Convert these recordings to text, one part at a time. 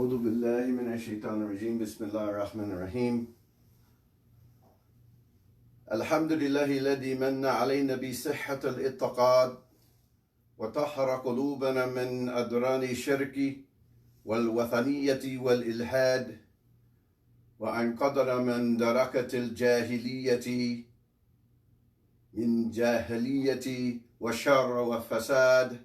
أعوذ بالله من الشيطان الرجيم بسم الله الرحمن الرحيم الحمد لله الذي من علينا بصحة الاعتقاد وطهر قلوبنا من أدران الشرك والوثنية والإلحاد وأنقذنا من دركة الجاهلية من جاهلية وشر وفساد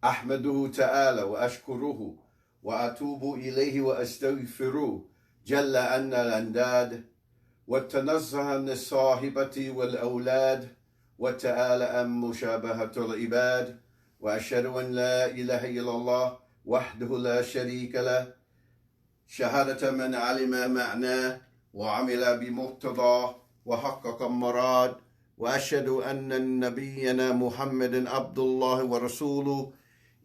أحمده تعالى وأشكره وأتوب إليه وأستغفره جل عن الأنداد وتنزه عن الصاحبة والأولاد وتعالى عن مشابهة العباد وأشهد أن لا إله إلا الله وحده لا شريك له شهادة من علم معناه وعمل بمقتضاه وحقق المراد وأشهد أن نبينا محمد عبد الله ورسوله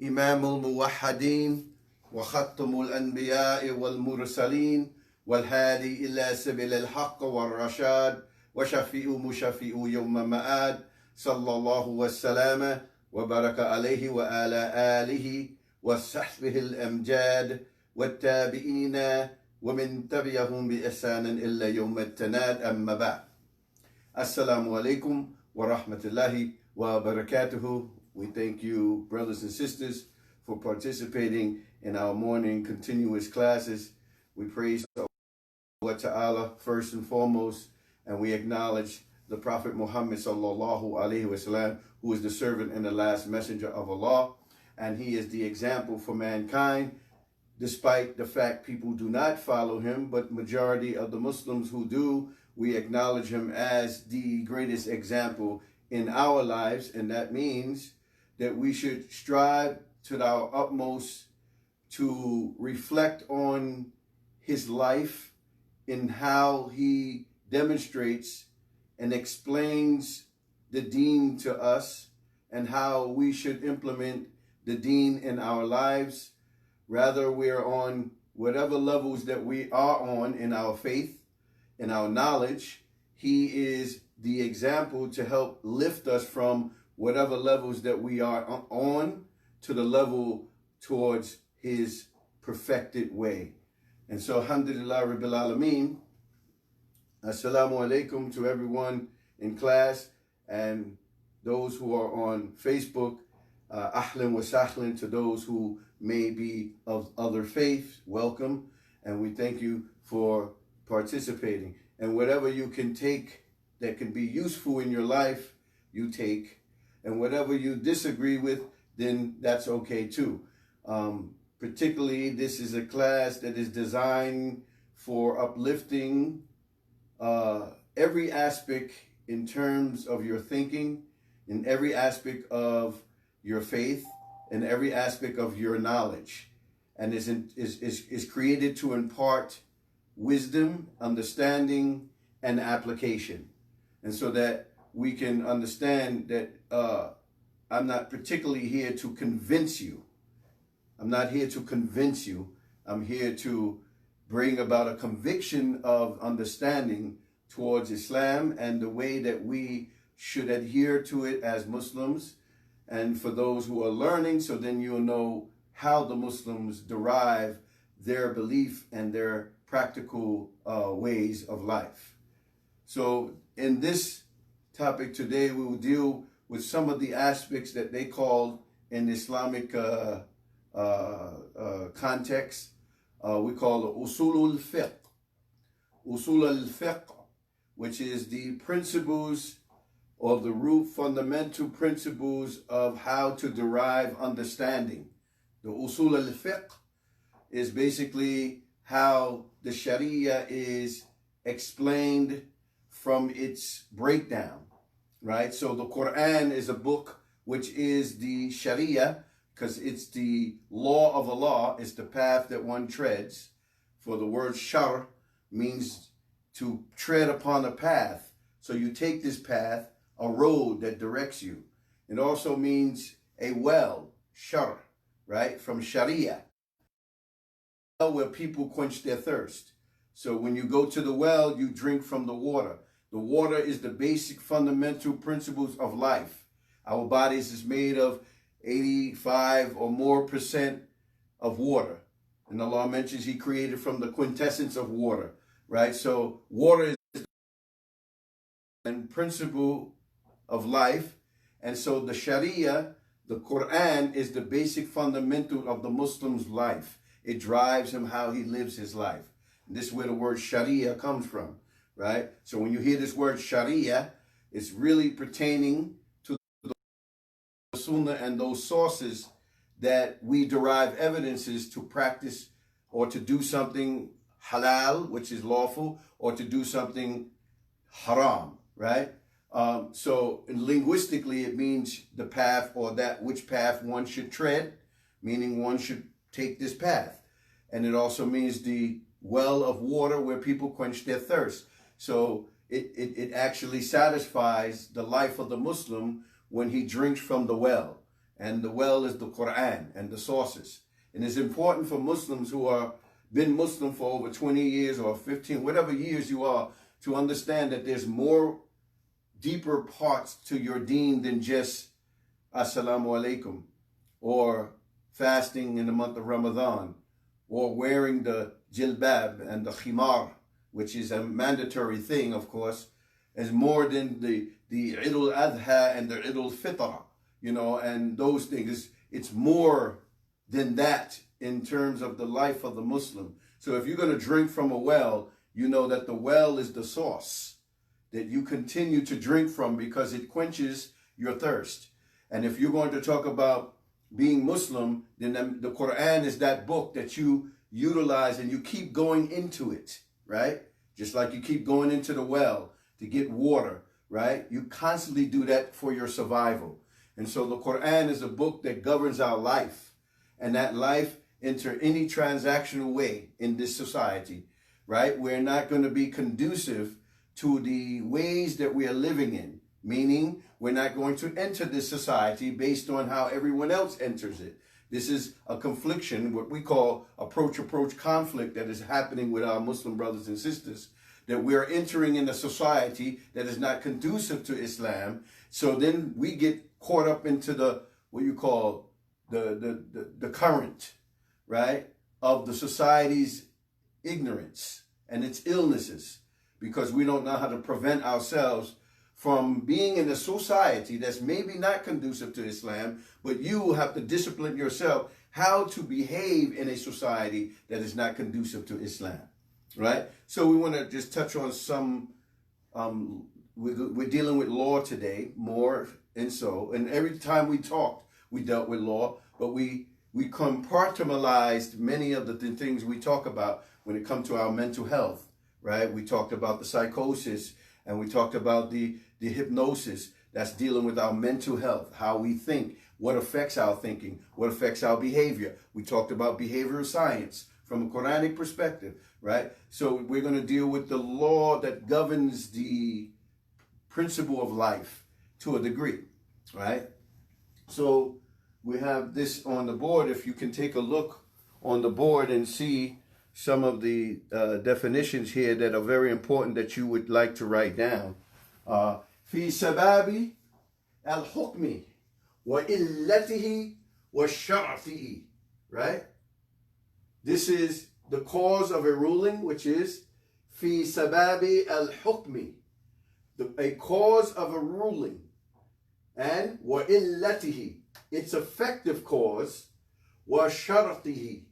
إمام الموحدين وختم الأنبياء والمرسلين والهادي إلى سبيل الحق والرشاد وشفيع مشفيع يوم مآد صلى الله وسلم وبارك عليه وعلى آله وصحبه الأمجاد والتابعين ومن تبعهم بإحسان إلى يوم التناد أما بعد. Assalamu alaikum wa rahmatullahi wa barakatuhu. We thank you, brothers and sisters, for participating in our morning continuous classes. We praise Allah Ta'ala first and foremost, and we acknowledge the Prophet Muhammad sallallahu alaihi wasallam, who is the servant and the last messenger of Allah, and he is the example for mankind, despite the fact people do not follow him, but majority of the Muslims who do, we acknowledge him as the greatest example in our lives, and that means that we should strive to our utmost to reflect on his life in how he demonstrates and explains the deen to us and how we should implement the deen in our lives. Rather, we're on whatever levels that we are on in our faith, in our knowledge. He is the example to help lift us from whatever levels that we are on to the level towards his perfected way. And so, alhamdulillah rabbil alameen, assalamu alaikum to everyone in class and those who are on Facebook. Ahlan wa sahlan to those who may be of other faiths. Welcome, and we thank you for participating. And whatever you can take that can be useful in your life, you take. And whatever you disagree with, then that's okay too. Particularly, this is a class that is designed for uplifting every aspect in terms of your thinking, in every aspect of your faith, in every aspect of your knowledge. And is created to impart wisdom, understanding, and application. And so that we can understand that I'm not particularly here to convince you. I'm not here to convince you. I'm here to bring about a conviction of understanding towards Islam and the way that we should adhere to it as Muslims. And for those who are learning, so then you'll know how the Muslims derive their belief and their practical ways of life. So in this topic today, we will deal with some of the aspects that they call in Islamic context, we call the usul al-fiqh. Usul al-fiqh, which is the principles or the root fundamental principles of how to derive understanding. The usul al-fiqh is basically how the Sharia is explained from its breakdown, right? So the Quran is a book which is the Sharia, because it's the law of Allah, it's the path that one treads. For the word shar means to tread upon a path. So you take this path, a road that directs you. It also means a well, shar, right? From Sharia, where people quench their thirst. So when you go to the well, you drink from the water. The water is the basic fundamental principles of life. Our bodies is made of 85 or more percent of water. And Allah mentions He created from the quintessence of water, right? So water is the principle of life. And so the Sharia, the Quran, is the basic fundamental of the Muslim's life. It drives him how he lives his life. And this is where the word Sharia comes from, right? So when you hear this word Sharia, it's really pertaining to the Sunnah and those sources that we derive evidences to practice or to do something halal, which is lawful, or to do something haram, right? So linguistically, it means the path or that which path one should tread, meaning one should take this path. And it also means the well of water where people quench their thirst. So it actually satisfies the life of the Muslim when he drinks from the well. And the well is the Quran and the sources. And it's important for Muslims who are been Muslim for over 20 years or 15, whatever years you are, to understand that there's more deeper parts to your deen than just Assalamu alaikum, or fasting in the month of Ramadan, or wearing the jilbab and the khimar, which is a mandatory thing, of course, is more than the Eid al-Adha and the Eid al-Fitr, you know, and those things. It's more than that in terms of the life of the Muslim. So if you're going to drink from a well, you know that the well is the source that you continue to drink from because it quenches your thirst. And if you're going to talk about being Muslim, then the Quran is that book that you utilize and you keep going into it, right? Just like you keep going into the well to get water, right? You constantly do that for your survival. And so the Quran is a book that governs our life, and that life enter any transactional way in this society, right? We're not going to be conducive to the ways that we are living in, meaning we're not going to enter this society based on how everyone else enters it. This is a confliction, what we call approach conflict that is happening with our Muslim brothers and sisters, that we're entering in a society that is not conducive to Islam. So then we get caught up into the, what you call the current, right, of the society's ignorance and its illnesses, because we don't know how to prevent ourselves from being in a society that's maybe not conducive to Islam, but you have to discipline yourself how to behave in a society that is not conducive to Islam, right? So we want to just touch on some, we're dealing with law today more, and every time we talked, we dealt with law, but we compartmentalized many of the things we talk about when it comes to our mental health, right? We talked about the psychosis, and we talked about the hypnosis that's dealing with our mental health, how we think, what affects our thinking, what affects our behavior. We talked about behavioral science from a Quranic perspective, right? So we're going to deal with the law that governs the principle of life to a degree, right? So we have this on the board. If you can take a look on the board and see some of the definitions here that are very important that you would like to write down. في سباب الحكم وإلته وشرطه, right? This is the cause of a ruling, which is في سباب الحكم, a cause of a ruling, and وإلته, its effective cause, وشرطه,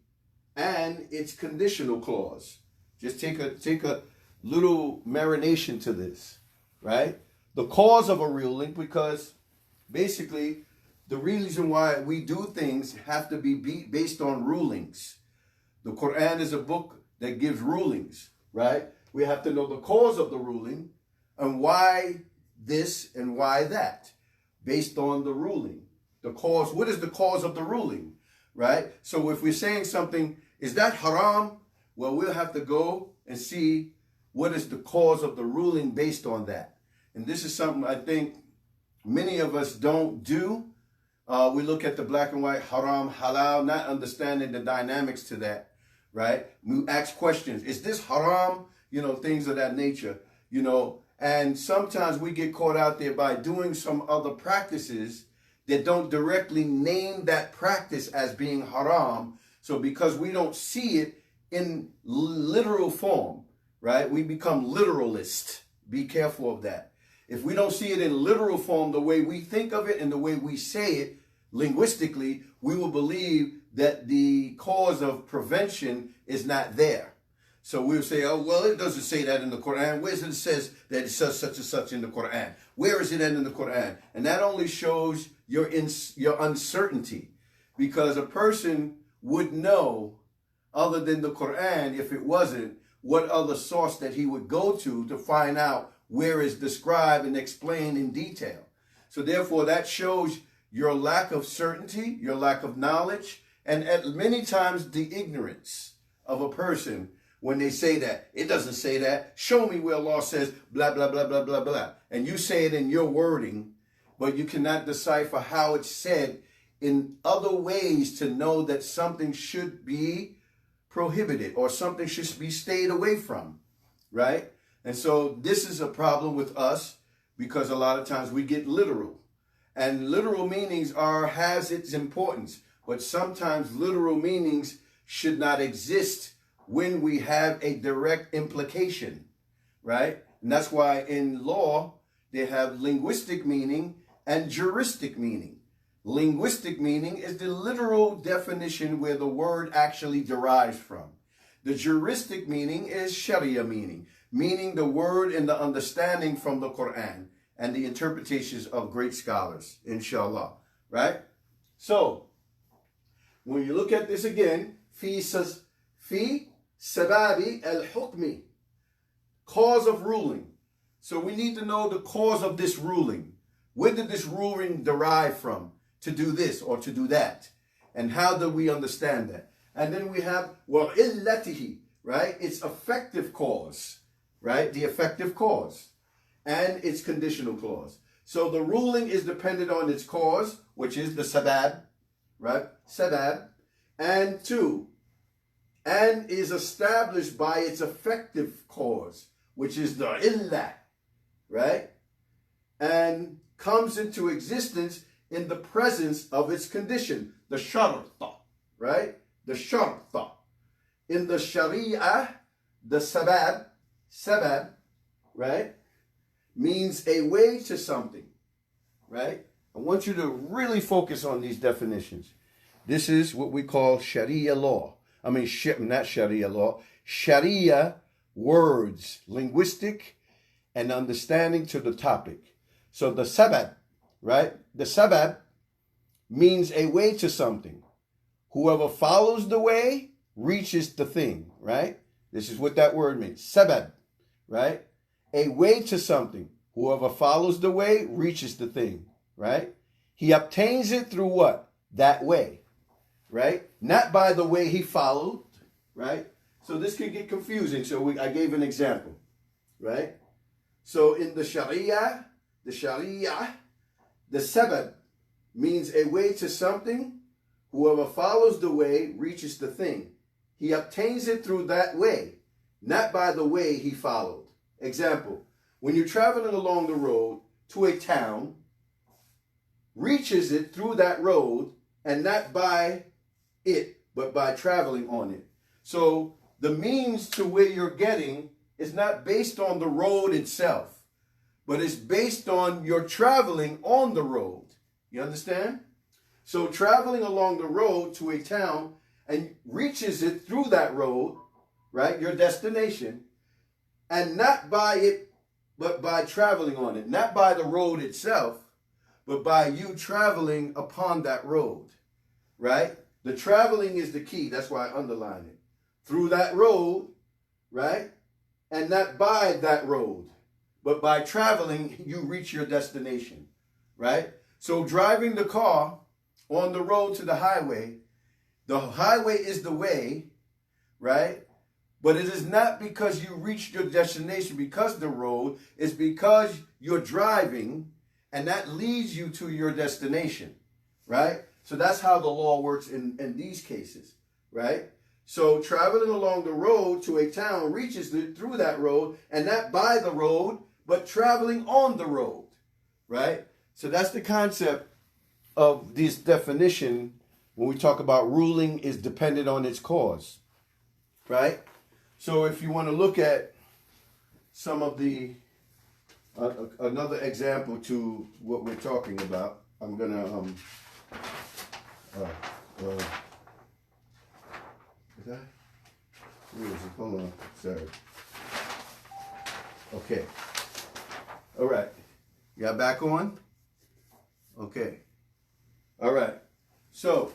and its conditional clause. Just take a little marination to this, right? The cause of a ruling, because basically the reason why we do things have to be based on rulings. The Quran is a book that gives rulings, right? We have to know the cause of the ruling and why this and why that, based on the ruling. The cause, what is the cause of the ruling, right? So if we're saying something, is that haram? Well, we'll have to go and see what is the cause of the ruling based on that. And this is something I think many of us don't do. We look at the black and white, haram, halal, not understanding the dynamics to that, right? We ask questions. Is this haram? You know, things of that nature, you know. And sometimes we get caught out there by doing some other practices that don't directly name that practice as being haram. So because we don't see it in literal form, right, we become literalist. Be careful of that. If we don't see it in literal form, the way we think of it and the way we say it linguistically, we will believe that the cause of prevention is not there. So we'll say, oh, well, it doesn't say that in the Quran. Where does it says that it says such and such in the Quran? Where is it in the Quran? And that only shows your uncertainty, because a person would know, other than the Quran, if it wasn't, what other source that he would go to find out where it's described and explained in detail. So therefore, that shows your lack of certainty, your lack of knowledge, and at many times the ignorance of a person when they say that. It doesn't say that. Show me where Allah says blah, blah, blah, blah, blah, blah. And you say it in your wording, but you cannot decipher how it's said in other ways to know that something should be prohibited or something should be stayed away from, right? And so this is a problem with us, because a lot of times we get literal. And literal meanings has its importance, but sometimes literal meanings should not exist when we have a direct implication, right? And that's why in law, they have linguistic meaning and juristic meaning. Linguistic meaning is the literal definition where the word actually derives from. The juristic meaning is Sharia meaning the word and the understanding from the Quran and the interpretations of great scholars, inshallah, right? So, when you look at this again, fi sababi al-hukmi, cause of ruling. So we need to know the cause of this ruling. Where did this ruling derive from to do this or to do that? And how do we understand that? And then we have wa illatihi, right? Its effective cause, right? The effective cause. And its conditional clause. So the ruling is dependent on its cause, which is the sabab, right? Sabab. And two, and is established by its effective cause, which is the illah, right? And comes into existence in the presence of its condition, the sharta, right? The sharta. In the sharia, the sabab, right, means a way to something, right? I want you to really focus on these definitions. This is what we call Sharia law. Not Sharia law. Sharia words, linguistic and understanding to the topic. So the sabab, right? The sabab means a way to something. Whoever follows the way reaches the thing, right? This is what that word means. Sabab, right? A way to something. Whoever follows the way reaches the thing, right? He obtains it through what? That way, right? Not by the way he followed, right? So this can get confusing. So I gave an example, right? So in the Sharia, the sabab means a way to something. Whoever follows the way reaches the thing. He obtains it through that way, not by the way he followed. Example, when you're traveling along the road to a town, reaches it through that road and not by it, but by traveling on it. So the means to where you're getting is not based on the road itself, but it's based on your traveling on the road. You understand? So traveling along the road to a town and reaches it through that road, right, your destination, and not by it, but by traveling on it. Not by the road itself, but by you traveling upon that road, right? The traveling is the key. That's why I underline it. Through that road, right? And not by that road, but by traveling, you reach your destination, right? So driving the car on the road to the highway is the way, right? But it is not because you reached your destination because the road is because you're driving, and that leads you to your destination, right? So that's how the law works in these cases, right? So traveling along the road to a town reaches through that road, and not by the road, but traveling on the road, right? So that's the concept of this definition when we talk about ruling, is dependent on its cause, right? So if you want to look at some of the, another example to what we're talking about, I'm going to, is that? Where is it? Hold on. Sorry. Okay. All right. Got back on? Okay. All right. So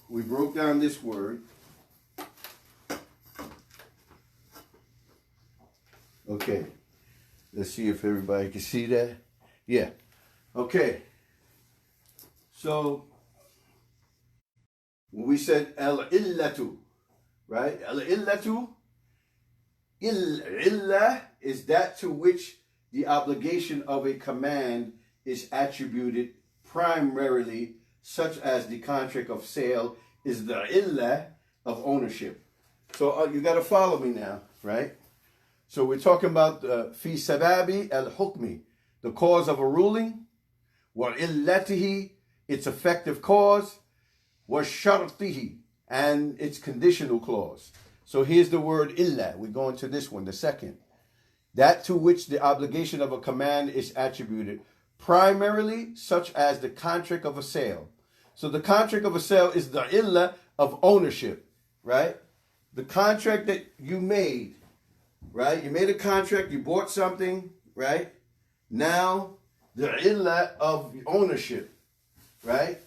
we broke down this word. Okay. Let's see if everybody can see that. Yeah. Okay. So when we said al-illatu, right? Al-illatu, illah is that to which the obligation of a command is attributed primarily, such as the contract of sale is the illah of ownership. So you got to follow me now, right? So we're talking about fi sababi al-hukmi, the cause of a ruling, wa illatihi, its effective cause, wa shartihi, and its conditional clause. So here's the word illah. We're going to this one, the second. That to which the obligation of a command is attributed, primarily such as the contract of a sale. So the contract of a sale is the illah of ownership, right? The contract that you made, right? You made a contract, you bought something, right? Now, the illah of ownership, right?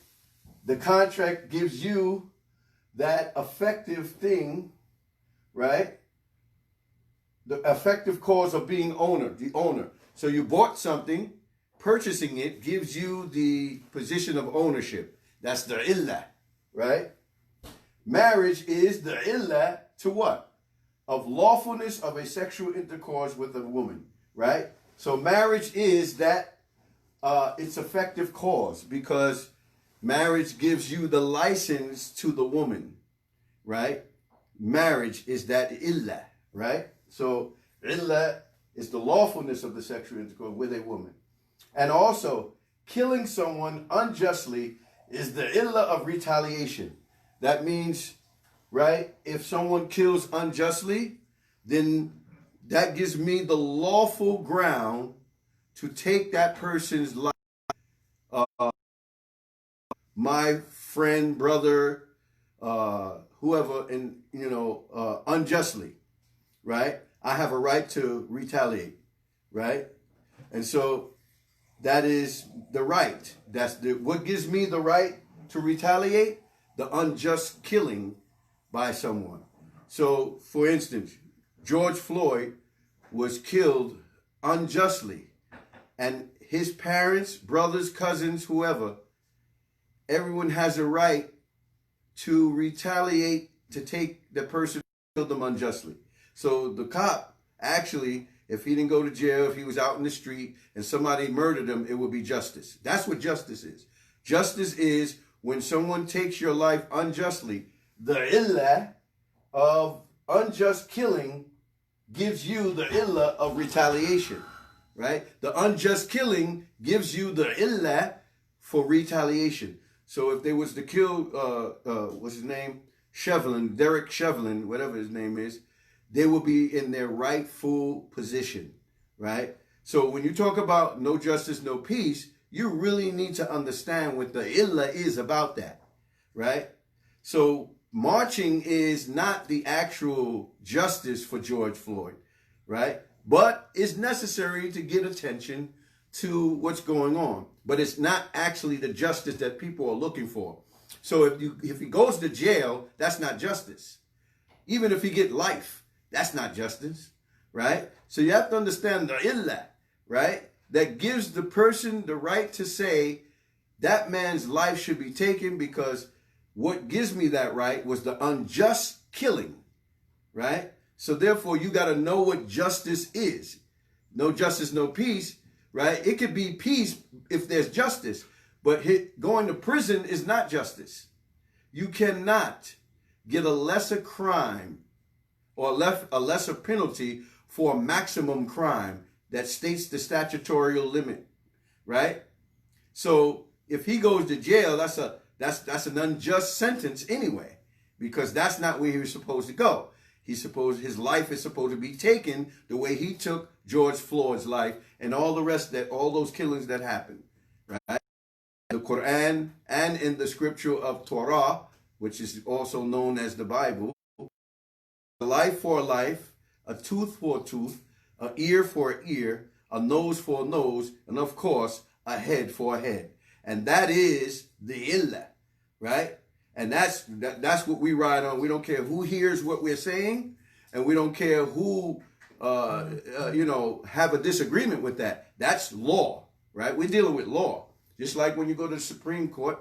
The contract gives you that effective thing, right? The effective cause of being the owner. So you bought something, purchasing it gives you the position of ownership. That's the illah, right? Marriage is the illah to what? Of lawfulness of a sexual intercourse with a woman, right? So marriage is that its effective cause, because marriage gives you the license to the woman, right? Marriage is that illah, right? So illah is the lawfulness of the sexual intercourse with a woman. And also, killing someone unjustly is the illah of retaliation. That means, right, if someone kills unjustly, then that gives me the lawful ground to take that person's life. My friend, brother, whoever, and unjustly, right? I have a right to retaliate, right? And so that is the right. That's what gives me the right to retaliate, the unjust killing by someone. So, for instance, George Floyd was killed unjustly, and his parents, brothers, cousins, whoever, everyone has a right to retaliate, to take the person who killed them unjustly. So the cop, actually, if he didn't go to jail, if he was out in the street and somebody murdered him, it would be justice. That's what justice is. Justice is when someone takes your life unjustly. The illah of unjust killing gives you the illah of retaliation, right? The unjust killing gives you the illah for retaliation. So if they was to kill, what's his name? Derek Chevlin, whatever his name is, they will be in their rightful position, right? So when you talk about no justice, no peace, you really need to understand what the illah is about that, right? So marching is not the actual justice for George Floyd, right? But it's necessary to get attention to what's going on. But it's not actually the justice that people are looking for. So if he goes to jail, that's not justice. Even if he get life, that's not justice, right? So you have to understand the illah, right? That gives the person the right to say that man's life should be taken, because what gives me that right was the unjust killing, right? So therefore, you got to know what justice is. No justice, no peace, right? It could be peace if there's justice, but going to prison is not justice. You cannot get a lesser crime or a lesser penalty for a maximum crime that states the statutory limit, right? So if he goes to jail, that's an unjust sentence anyway, because that's not where he was supposed to go. His life is supposed to be taken the way he took George Floyd's life and all those killings that happened, right? The Quran and in the scripture of Torah, which is also known as the Bible, a life for a life, a tooth for a tooth, an ear for an ear, a nose for a nose, and of course, a head for a head. And that is the illah, right? And that's what we ride on. We don't care who hears what we're saying, and we don't care who, have a disagreement with that. That's law, right? We're dealing with law. Just like when you go to the Supreme Court,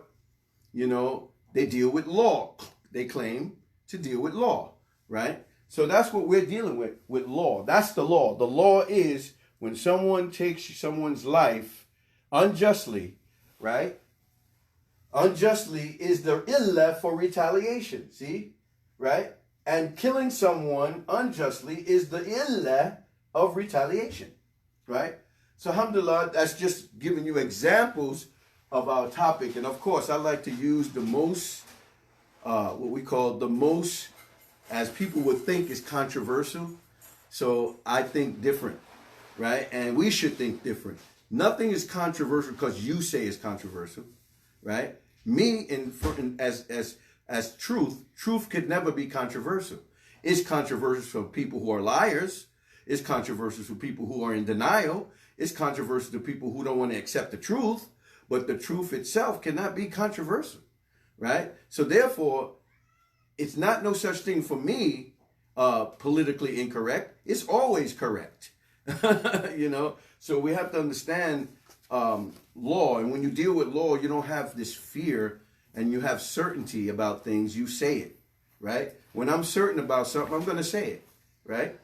they deal with law. They claim to deal with law, right? So that's what we're dealing with law. That's the law. The law is when someone takes someone's life unjustly, right? Unjustly is the illah for retaliation, see? Right? And killing someone unjustly is the illah of retaliation, right? So alhamdulillah, that's just giving you examples of our topic. And of course, I like to use the most, what we call the most, as people would think is controversial. So I think different, right? And we should think different. Nothing is controversial because you say it's controversial, right? Me, as truth could never be controversial. It's controversial for people who are liars. It's controversial for people who are in denial. It's controversial to people who don't want to accept the truth. But the truth itself cannot be controversial, right? So therefore, it's not no such thing for me, politically incorrect. It's always correct, So we have to understand law. And when you deal with law, you don't have this fear and you have certainty about things. You say it, right? When I'm certain about something, I'm going to say it, right?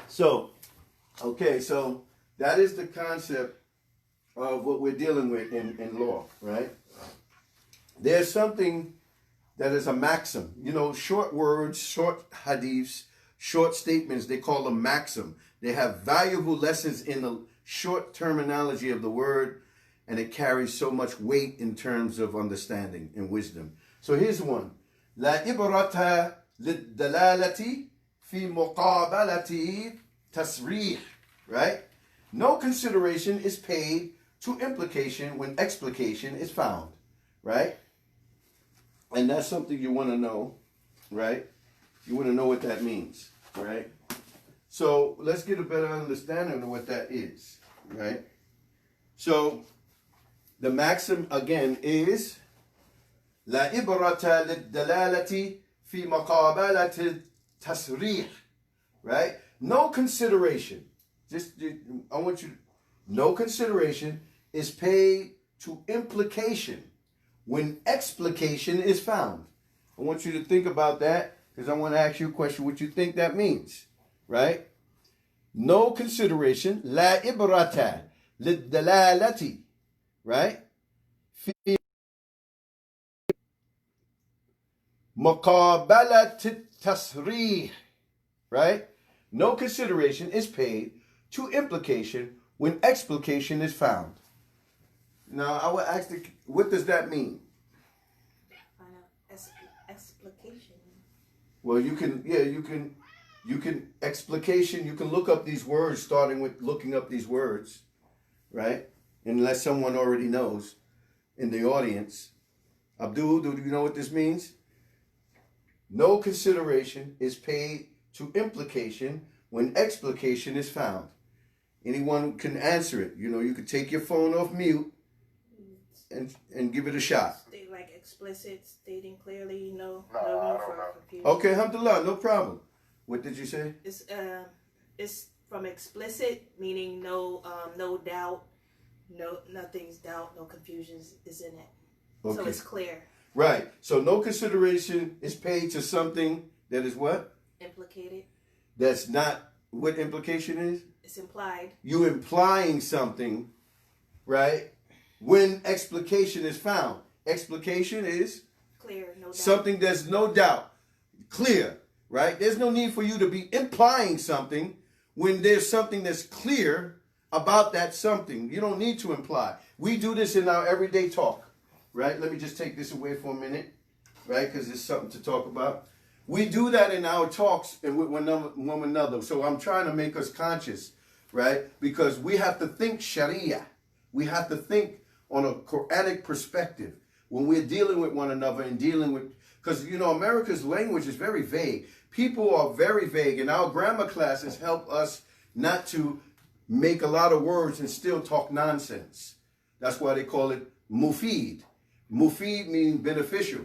So that is the concept of what we're dealing with in law, right? There's something that is a maxim. Short words, short hadiths, short statements, they call them maxim. They have valuable lessons in the short terminology of the word, and it carries so much weight in terms of understanding and wisdom. So here's one. La ibrata lid-dalalati fi muqabalati tasrih. Right? No consideration is paid to implication when explication is found. Right? And that's something you want to know. Right? You want to know what that means. Right? So let's get a better understanding of what that is. Right? So the maxim again is La ibrata lid-dalalati fi muqabalati tasrih. Right? No consideration. I want you, no consideration is paid to implication when explication is found. I want you to think about that because I want to ask you a question, what you think that means, right? No consideration, la ibrata lid-dalalati, right? Fi muqabalat tasrih, right? No consideration is paid to implication when explication is found. Now, I would ask, what does that mean? Explication. Well, you can explication. You can look up these words, starting with looking up these words, right? Unless someone already knows in the audience. Abdul, do you know what this means? No consideration is paid to implication when explication is found. Anyone can answer it. You could take your phone off mute and give it a shot. Like explicit, stating clearly, no room for confusion. Okay, alhamdulillah, no problem. What did you say? It's from explicit, meaning no doubt, nothing's doubt, no confusions is in it. Okay. So it's clear. Right. So no consideration is paid to something that is what? Implicated. That's not what implication is? It's implied. You implying something, right? When explication is found. Explication is? Clear, no doubt. Something that's no doubt. Clear, right? There's no need for you to be implying something when there's something that's clear, about that something. You don't need to imply. We do this in our everyday talk, right? Let me just take this away for a minute, right? Because it's something to talk about. We do that in our talks and with one another. So I'm trying to make us conscious, right? Because we have to think Sharia. We have to think on a Quranic perspective when we're dealing with one another and dealing with, because, you know, America's language is very vague. People are very vague, and our grammar classes help us not to make a lot of words and still talk nonsense. That's why they call it mufid. Mufid means beneficial.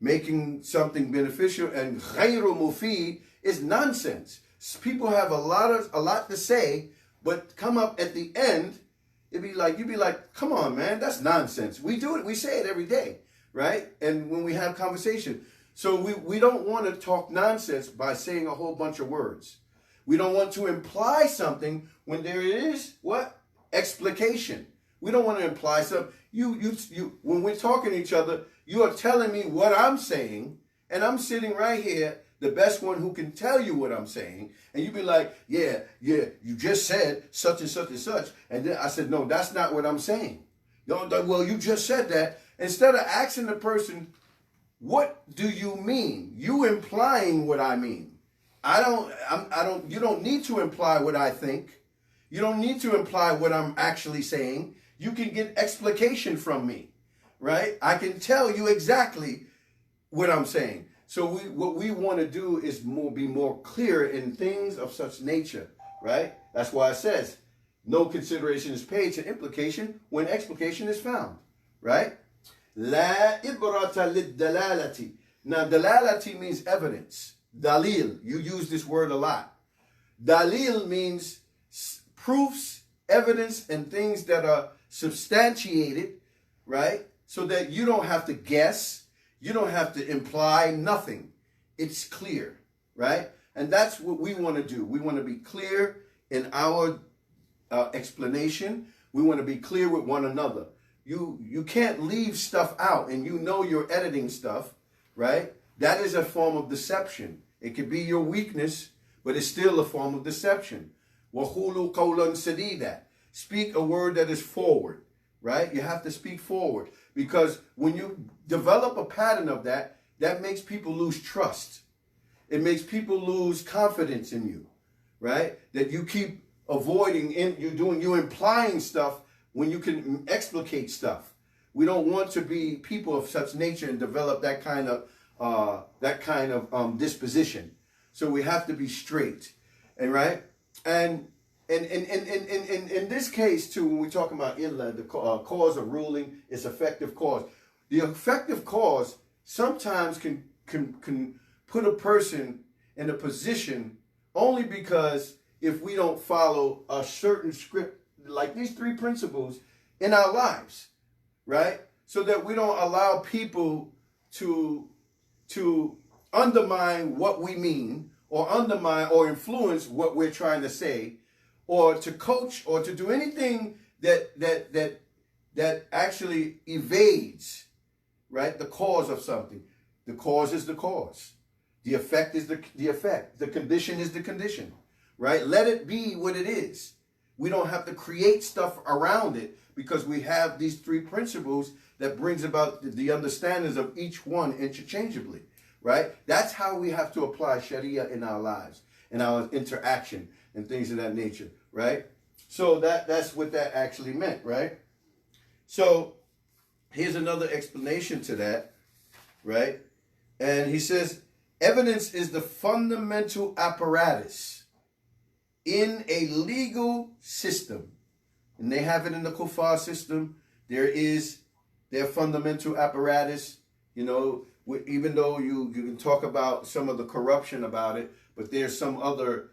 Making something beneficial, and ghayru mufid is nonsense. People have a lot to say, but come up at the end, you'd be like, come on, man, that's nonsense. We do it, we say it every day, right? And when we have conversation. So we don't want to talk nonsense by saying a whole bunch of words. We don't want to imply something when there is what? Explication. We don't want to imply something. You when we're talking to each other, you are telling me what I'm saying, and I'm sitting right here, the best one who can tell you what I'm saying, and you be like, yeah, you just said such and such and such, and then I said, no, that's not what I'm saying. Well, you just said that. Instead of asking the person, what do you mean? You implying what I mean. You don't need to imply what I think. You don't need to imply what I'm actually saying. You can get explication from me, right? I can tell you exactly what I'm saying. So what we want to do is be more clear in things of such nature, right? That's why it says, no consideration is paid to implication when explication is found, right? La ibrata lid-dalalati. Now, dalalati means evidence. Dalil, you use this word a lot. Dalil means proofs, evidence, and things that are substantiated, right? So that you don't have to guess, you don't have to imply nothing. It's clear, right? And that's what we want to do. We want to be clear in our explanation. We want to be clear with one another. You can't leave stuff out, and you know you're editing stuff, right? That is a form of deception. It could be your weakness, but it's still a form of deception. وَقُولُوا قَوْلًا سَدِيدًا. Speak a word that is forward, right? You have to speak forward, because when you develop a pattern of that, that makes people lose trust. It makes people lose confidence in you, right? That you keep avoiding, you implying stuff when you can explicate stuff. We don't want to be people of such nature and develop that kind of disposition. So we have to be straight, and right, and in this case too, when we're talking about illa, the cause of ruling, it's effective cause. The effective cause sometimes can put a person in a position only because if we don't follow a certain script, like these three principles in our lives, right? So that we don't allow people to undermine what we mean, or undermine or influence what we're trying to say, or to coach or to do anything that actually evades, right, the cause of something. The cause is the cause. The effect is the effect. The condition is the condition, right? Let it be what it is. We don't have to create stuff around it, because we have these three principles that brings about the understandings of each one interchangeably, right? That's how we have to apply Sharia in our lives, in our interaction and things of that nature, right? So that's what that actually meant, right? So here's another explanation to that, right? And he says, evidence is the fundamental apparatus in a legal system. And they have it in the Kufar system. There is their fundamental apparatus, you know, even though you can talk about some of the corruption about it, but there's some other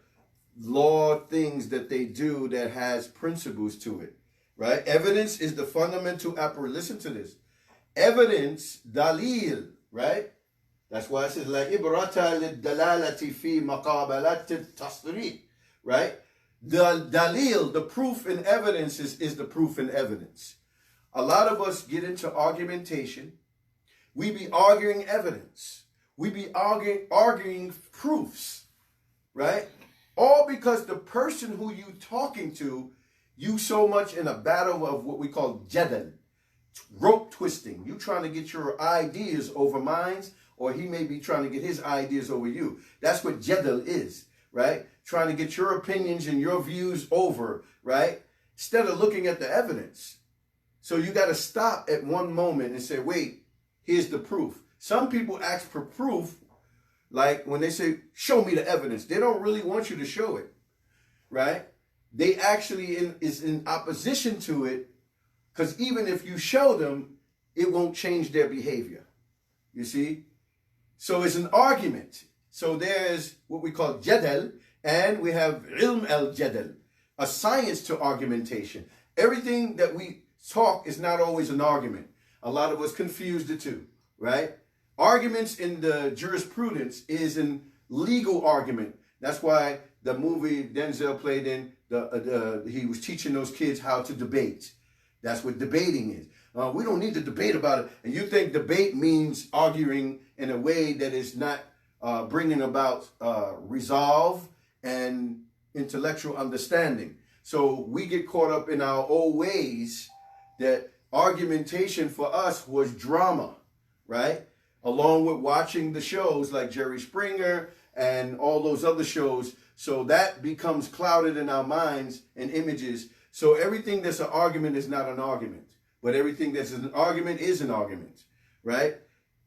law things that they do that has principles to it, right? Evidence is the fundamental apparatus. Listen to this. Evidence, dalil, right? That's why it says, La ibrata lid-dalalati fi maqabalat tasriq, right? The dalil, the proof in evidence is the proof in evidence. A lot of us get into argumentation. We be arguing evidence. We be arguing proofs, right? All because the person who you talking to you so much in a battle of what we call jadal, rope twisting. You trying to get your ideas over mine, or he may be trying to get his ideas over you. That's what jadal is, right? Trying to get your opinions and your views over, right? Instead of looking at the evidence. So you got to stop at one moment and say, wait, here's the proof. Some people ask for proof, like when they say, show me the evidence. They don't really want you to show it, right? They actually is in opposition to it, because even if you show them, it won't change their behavior. You see? So it's an argument. So there's what we call jadal, and we have ilm al-jadal, a science to argumentation. Everything that we talk is not always an argument. A lot of us confuse the two, right? Arguments in the jurisprudence is an legal argument. That's why the movie Denzel played in, he was teaching those kids how to debate. That's what debating is. We don't need to debate about it. And you think debate means arguing in a way that is not bringing about resolve and intellectual understanding. So we get caught up in our old ways that argumentation for us was drama, right? Along with watching the shows like Jerry Springer and all those other shows. So that becomes clouded in our minds and images. So everything that's an argument is not an argument, but everything that's an argument is an argument, right?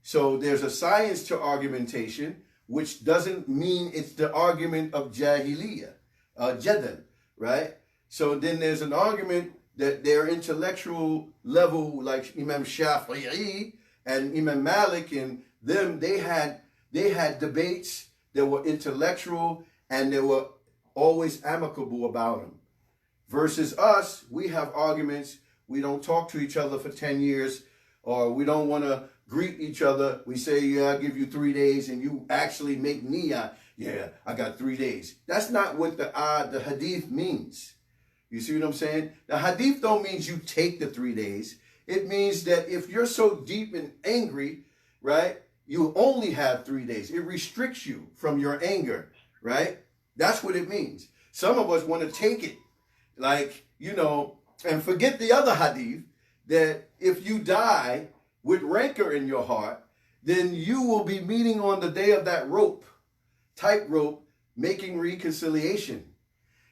So there's a science to argumentation, which doesn't mean it's the argument of jahiliyyah, jadal, right? So then there's an argument that their intellectual level, like Imam Shafi'i and Imam Malik and them, they had debates that were intellectual and they were always amicable about them. Versus us, we have arguments. We don't talk to each other for 10 years, or we don't want to greet each other. We say, yeah, I'll give you 3 days, and you actually make niyah. Yeah, I got 3 days. That's not what the hadith means. You see what I'm saying? The hadith don't mean you take the 3 days. It means that if you're so deep and angry, right, you only have 3 days. It restricts you from your anger, right? That's what it means. Some of us want to take it, like, you know, and forget the other hadith that if you die with rancor in your heart, then you will be meeting on the day of that tightrope, making reconciliation.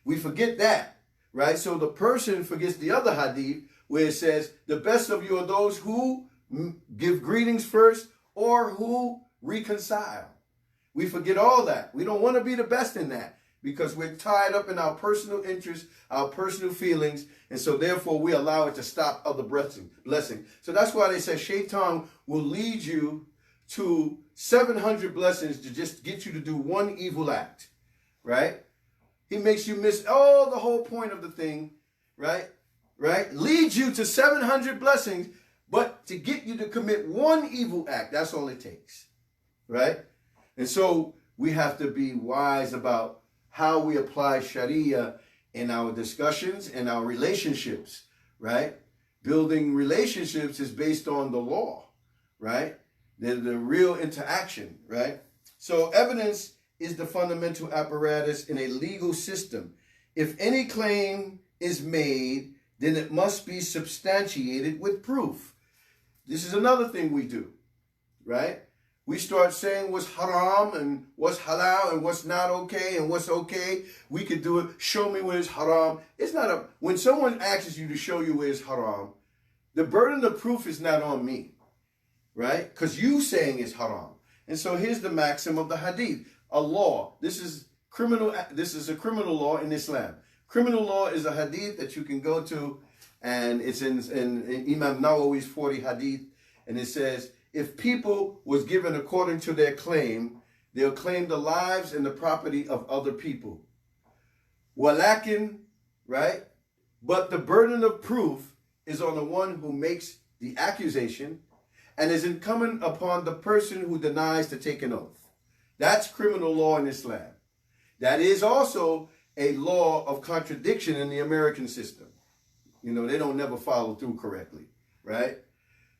We forget that, right? So the person forgets the other hadith where it says, the best of you are those who give greetings first or who reconcile. We forget all that. We don't want to be the best in that because we're tied up in our personal interests, our personal feelings, and so therefore we allow it to stop other blessing. So that's why they say Shaitan will lead you to 700 blessings to just get you to do one evil act, right? He makes you miss all the whole point of the thing, right? Leads you to 700 blessings, but to get you to commit one evil act, that's all it takes, right? And so we have to be wise about how we apply Sharia in our discussions and our relationships, right? Building relationships is based on the law, right? The real interaction, right? So evidence is the fundamental apparatus in a legal system. If any claim is made, then it must be substantiated with proof. This is another thing we do, right? We start saying what's haram and what's halal and what's not okay and what's okay. We could do it. Show me where it's haram. It's not when someone asks you to show you where it's haram, the burden of proof is not on me, right? Because you saying it's haram. And so here's the maxim of the hadith. A law. This is a criminal law in Islam. Criminal law is a hadith that you can go to, and it's in Imam Nawawi's 40 hadith, and it says, if people was given according to their claim, they'll claim the lives and the property of other people. Walakin, right? But the burden of proof is on the one who makes the accusation and is incumbent upon the person who denies to take an oath. That's criminal law in Islam. That is also a law of contradiction in the American system. You know, they don't never follow through correctly, right?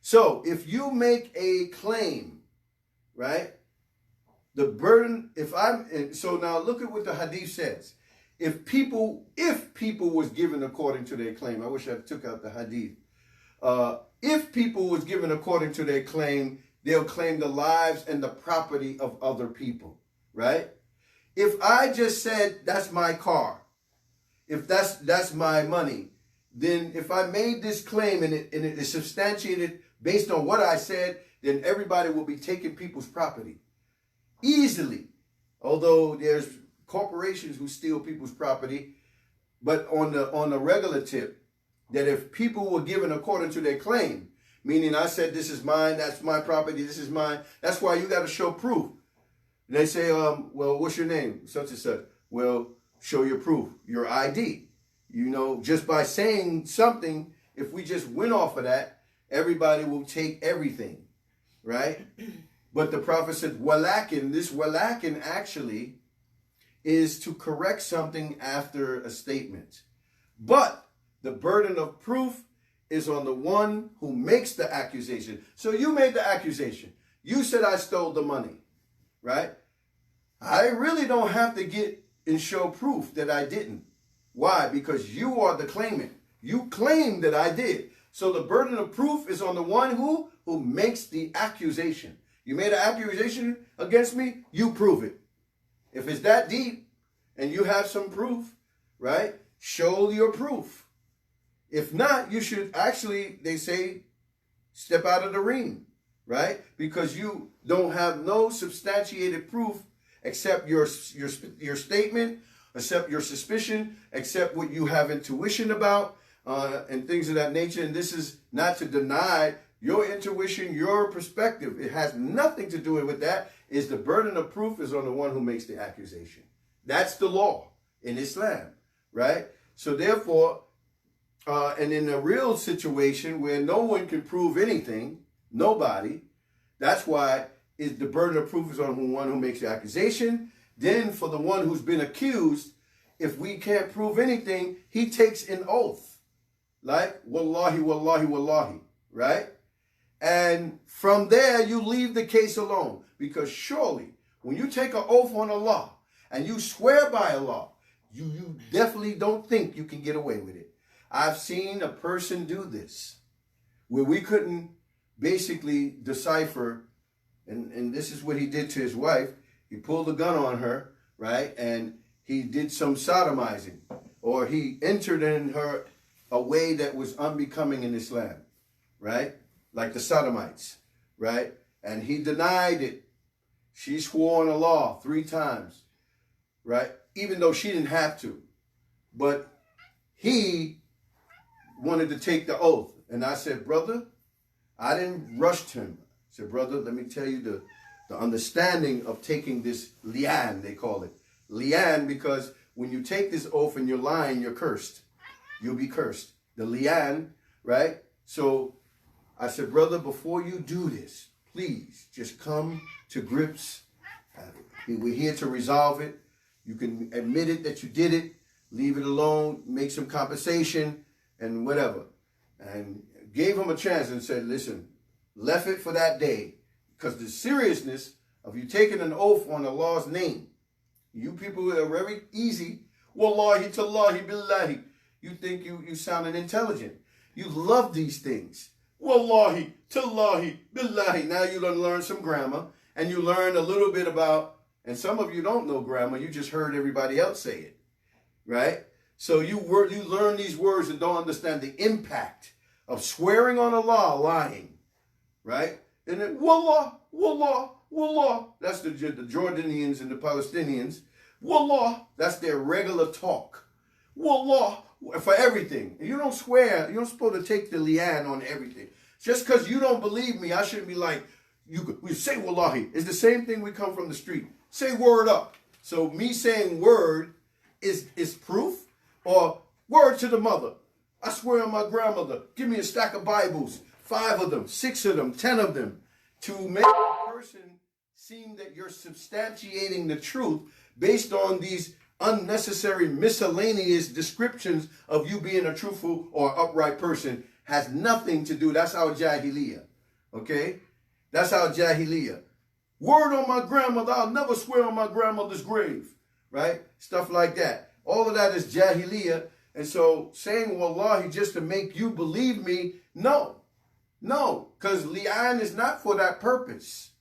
So if you make a claim, right, the burden, so now look at what the hadith says. if people was given according to their claim, I wish I took out the hadith. If people was given according to their claim, they'll claim the lives and the property of other people, right? If I just said, that's my car, if that's my money, then if I made this claim and it is substantiated based on what I said, then everybody will be taking people's property easily. Although there's corporations who steal people's property, but on the regular tip, that if people were given according to their claim, meaning I said this is mine, that's my property, this is mine, that's why you got to show proof. They say, well, what's your name? Such and such. Well, show your proof, your ID. You know, just by saying something, if we just went off of that, everybody will take everything, right? But the Prophet said, walakin, this walakin actually is to correct something after a statement. But the burden of proof is on the one who makes the accusation. So you made the accusation. You said I stole the money, right? I really don't have to get and show proof that I didn't. Why? Because you are the claimant. You claim that I did. So the burden of proof is on the one who makes the accusation. You made an accusation against me, you prove it. If it's that deep and you have some proof, right? Show your proof. If not, you should actually, they say, step out of the ring, right? Because you don't have no substantiated proof except your statement, except your suspicion, except what you have intuition about, and things of that nature. And this is not to deny your intuition, your perspective. It has nothing to do with that. Is the burden of proof is on the one who makes the accusation. That's the law in Islam, right? So therefore, and in a real situation where no one can prove anything, nobody, that's why is the burden of proof is on the one who makes the accusation. Then for the one who's been accused, if we can't prove anything, he takes an oath. Like, wallahi, wallahi, wallahi, right? And from there, you leave the case alone. Because surely, when you take an oath on Allah, and you swear by Allah, you definitely don't think you can get away with it. I've seen a person do this, where we couldn't basically decipher, and this is what he did to his wife. He pulled a gun on her, right? And he did some sodomizing, or he entered in her a way that was unbecoming in Islam, right? Like the sodomites, right? And he denied it. She swore on Allah 3 times, right? Even though she didn't have to. But he wanted to take the oath. And I said, brother, I didn't rush him. I said, brother, let me tell you the understanding of taking this lian, they call it. Lian, because when you take this oath and you're lying, you're cursed. You'll be cursed. The lian, right? So I said, brother, before you do this, please just come to grips. We're here to resolve it. You can admit it that you did it, leave it alone, make some compensation, and whatever. And gave him a chance and said, listen, left it for that day. Because the seriousness of you taking an oath on Allah's name, you people are very easy. Wallahi, tallahi, billahi. You think you sounding intelligent. You love these things. Wallahi, tallahi, billahi. Now you learn some grammar, and you learn a little bit about, and some of you don't know grammar, you just heard everybody else say it, right? So you learn these words and don't understand the impact of swearing on Allah, lying, right? And then, wallah, wallah, wallah. That's the Jordanians and the Palestinians. Wallah, that's their regular talk. Wallah, for everything. You don't swear. You're not supposed to take the lian on everything. Just because you don't believe me, I shouldn't be like, we say wallahi. It's the same thing we come from the street. Say word up. So me saying word is proof, or word to the mother. I swear on my grandmother, give me a stack of Bibles, 5 of them, 6 of them, 10 of them, to make a person seem that you're substantiating the truth based on these unnecessary miscellaneous descriptions of you being a truthful or upright person. Has nothing to do. That's our jahiliyyah. Okay? That's our jahiliyyah. Word on my grandmother, I'll never swear on my grandmother's grave. Right? Stuff like that. All of that is jahiliyyah. And so saying wallahi just to make you believe me, no. No, because li'an is not for that purpose.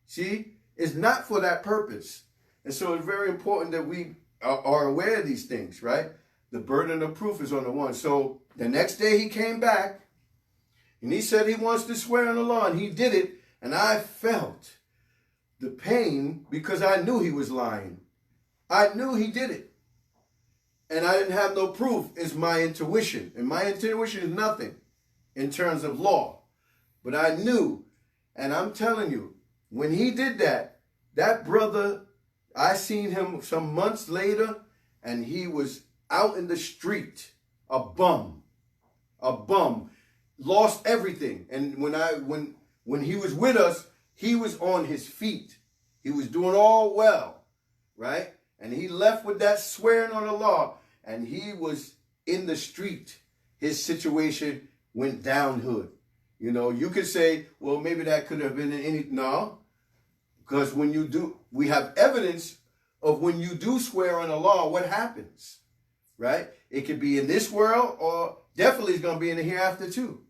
See? It's not for that purpose. And so it's very important that we are aware of these things, right? The burden of proof is on the one. So the next day he came back and he said he wants to swear on Allah, and he did it. And I felt the pain because I knew he was lying. I knew he did it. And I didn't have no proof. It's my intuition. And my intuition is nothing in terms of law. But I knew. And I'm telling you, when he did that, that brother, I seen him some months later, and he was out in the street, a bum, lost everything. And when he was with us, he was on his feet. He was doing all well, right? And he left with that swearing on the law, and he was in the street. His situation went downhill. You know, you could say, well, maybe that could have been no, because when you do, we have evidence of when you do swear on the law, what happens, right? It could be in this world, or definitely it's going to be in the hereafter too,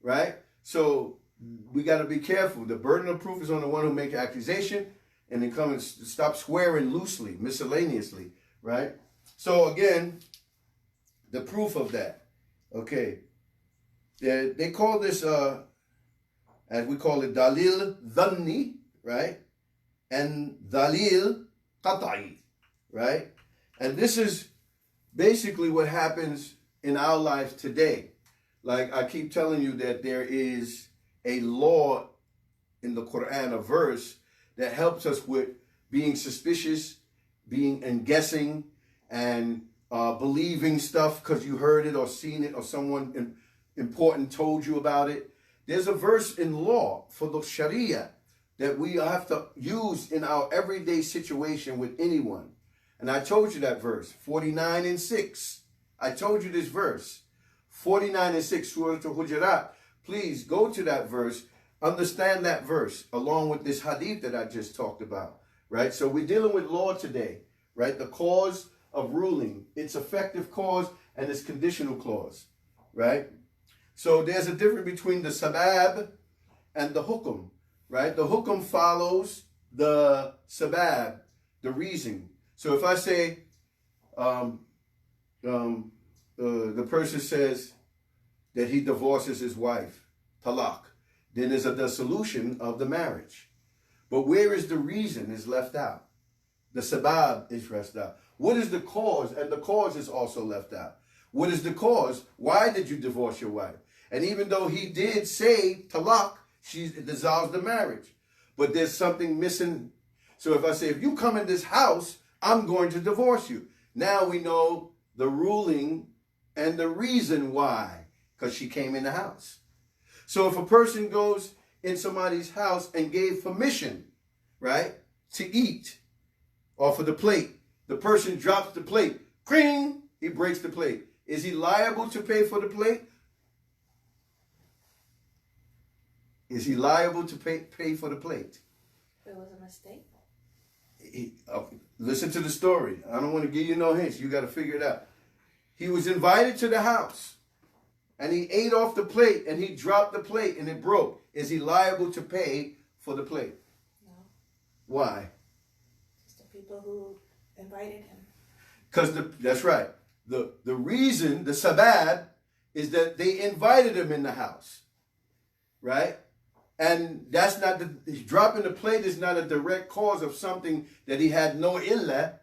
right? So we got to be careful. The burden of proof is on the one who makes accusation, and then come and stop swearing loosely, miscellaneously, right? So again, the proof of that, okay. They call this, as we call it, dalil dhanni, right? And dalil qat'i, right? And this is basically what happens in our lives today. Like I keep telling you that there is a law in the Quran, a verse that helps us with being suspicious, and guessing, and believing stuff because you heard it or seen it or someone important told you about it. There's a verse in law for the Sharia that we have to use in our everyday situation with anyone. And I told you that verse, 49 and 6. I told you this verse, 49 and 6, Surah Al-Hujurat. Please go to that verse, understand that verse, along with this hadith that I just talked about, right? So we're dealing with law today, right? The cause of ruling, its effective cause and its conditional clause, right? So there's a difference between the sabab and the hukum, right? The hukum follows the sabab, the reason. So if I say, the person says that he divorces his wife, talaq, then there's a dissolution of the marriage. But where is the reason is left out? The sabab is left out. What is the cause? And the cause is also left out. What is the cause? Why did you divorce your wife? And even though he did say talaq, she dissolves the marriage. But there's something missing. So if I say, if you come in this house, I'm going to divorce you. Now we know the ruling and the reason why, because she came in the house. So if a person goes in somebody's house and gave permission, right, to eat off of the plate, the person drops the plate, cring, he breaks the plate. Is he liable to pay for the plate? Is he liable to pay for the plate? It was a mistake. Listen to the story. I don't want to give you no hints. You got to figure it out. He was invited to the house, and he ate off the plate, and he dropped the plate, and it broke. Is he liable to pay for the plate? No. Why? It's the people who invited him. Because that's right. The reason, the sabab, is that they invited him in the house, right? And that's not dropping the plate is not a direct cause of something that he had no illah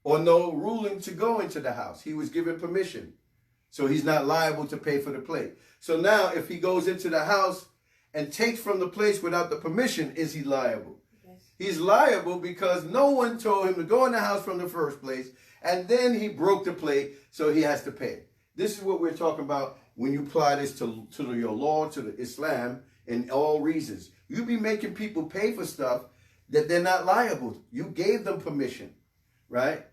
or no ruling to go into the house. He was given permission. So he's not liable to pay for the plate. So now if he goes into the house and takes from the place without the permission, is he liable? Yes. He's liable because no one told him to go in the house from the first place, and then he broke the plate, so he has to pay. This is what we're talking about when you apply this to your law, to the Islam, in all reasons. You be making people pay for stuff that they're not liable. You gave them permission, right?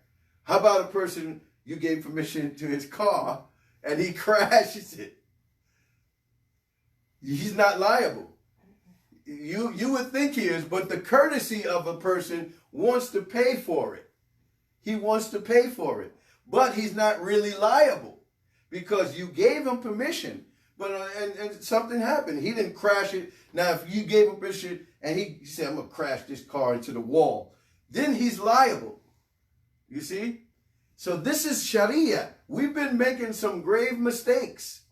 How about a person, you gave permission to his car and he crashes it? He's not liable. You would think he is, but the courtesy of a person wants to pay for it. he wants to pay for it. But he's not really liable because you gave him permission, but and something happened. He didn't crash it. Now, if you gave him permission and he said, I'm going to crash this car into the wall, then he's liable. You see? So this is Sharia. We've been making some grave mistakes.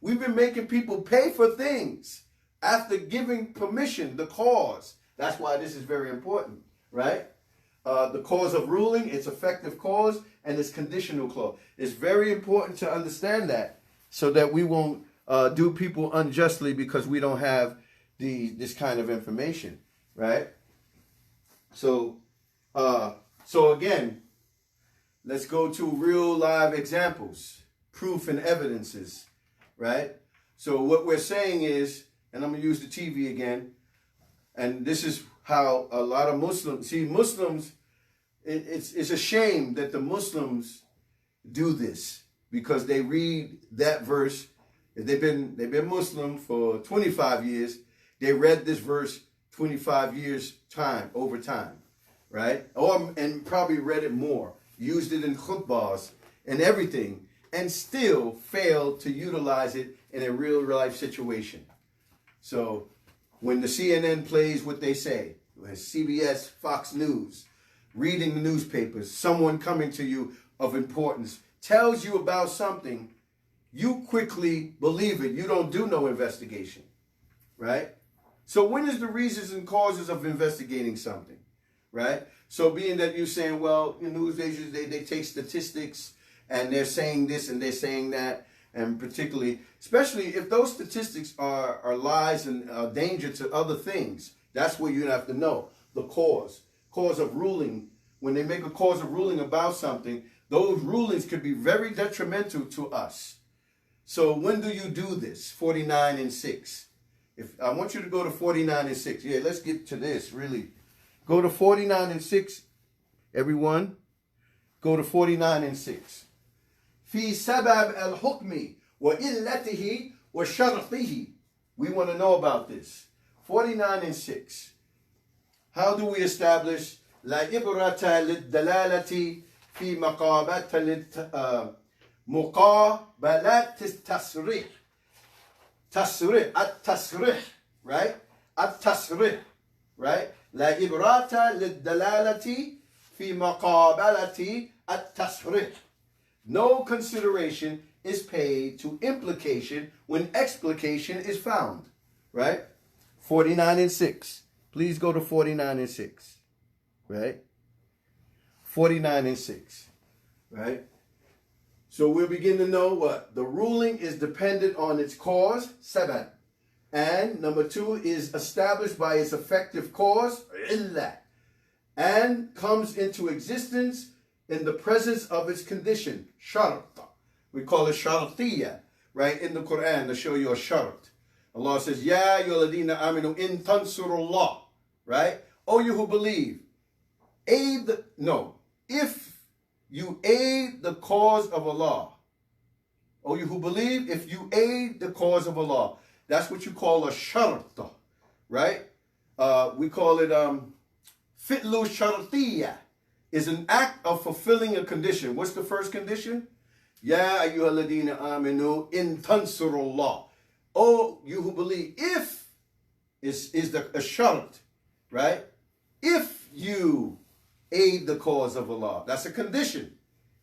We've been making people pay for things after giving permission, the cause. That's why this is very important, right? The cause of ruling, its effective cause, and its conditional clause. It's very important to understand that so that we won't do people unjustly because we don't have this kind of information, right? So again, let's go to real live examples, proof and evidences, right? So what we're saying is, and I'm going to use the TV again, and this is how a lot of Muslims, see, Muslims, it's a shame that the Muslims do this because they read that verse. They've been Muslim for 25 years. They read this verse 25 years over time, right? And probably read it more, used it in khutbahs and everything, and still failed to utilize it in a real life situation. So when the CNN plays what they say, CBS, Fox News, reading the newspapers, someone coming to you of importance tells you about something, you quickly believe it. You don't do no investigation, right? So when is the reasons and causes of investigating something, right? So being that you're saying, well, news agents, they take statistics and they're saying this and they're saying that, and particularly, especially if those statistics are lies and danger to other things, that's where you have to know the cause of ruling. When they make a cause of ruling about something, those rulings could be very detrimental to us. So when do you do this? 49 and 6. If I want you to go to 49 and 6. Yeah, let's get to this, really. Go to 49 and 6, everyone. Go to 49 and 6. في سبب الحكم وإلته وشرطه. We want to know about this. 49 and 6. How do we establish لا إبرة للدلالة في مقابلة التصريح. التصريح, right? التصريح, right? لا إبرة للدلالة في مقابلة التصريح. No consideration is paid to implication when explication is found, right? 49 and 6. Please go to 49 and 6, right? 49 and 6, right? So we'll begin to know what? The ruling is dependent on its cause, sabab. And number 2 is established by its effective cause, illah. And comes into existence in the presence of its condition, shart. We call it shartiyya, right? In the Quran, to show you a shart. Allah says, Ya ayyuhalladhina aminu in tansurullah, right? Oh, you who believe, if you aid the cause of Allah. Oh, you who believe, if you aid the cause of Allah. That's what you call a shart, right? We call it fitlu shartiyya. Is an act of fulfilling a condition. What's the first condition? Ya ayyuhalladhina aminu in tansurullah. Oh, you who believe, if is a shart, right? If you aid the cause of Allah, that's a condition.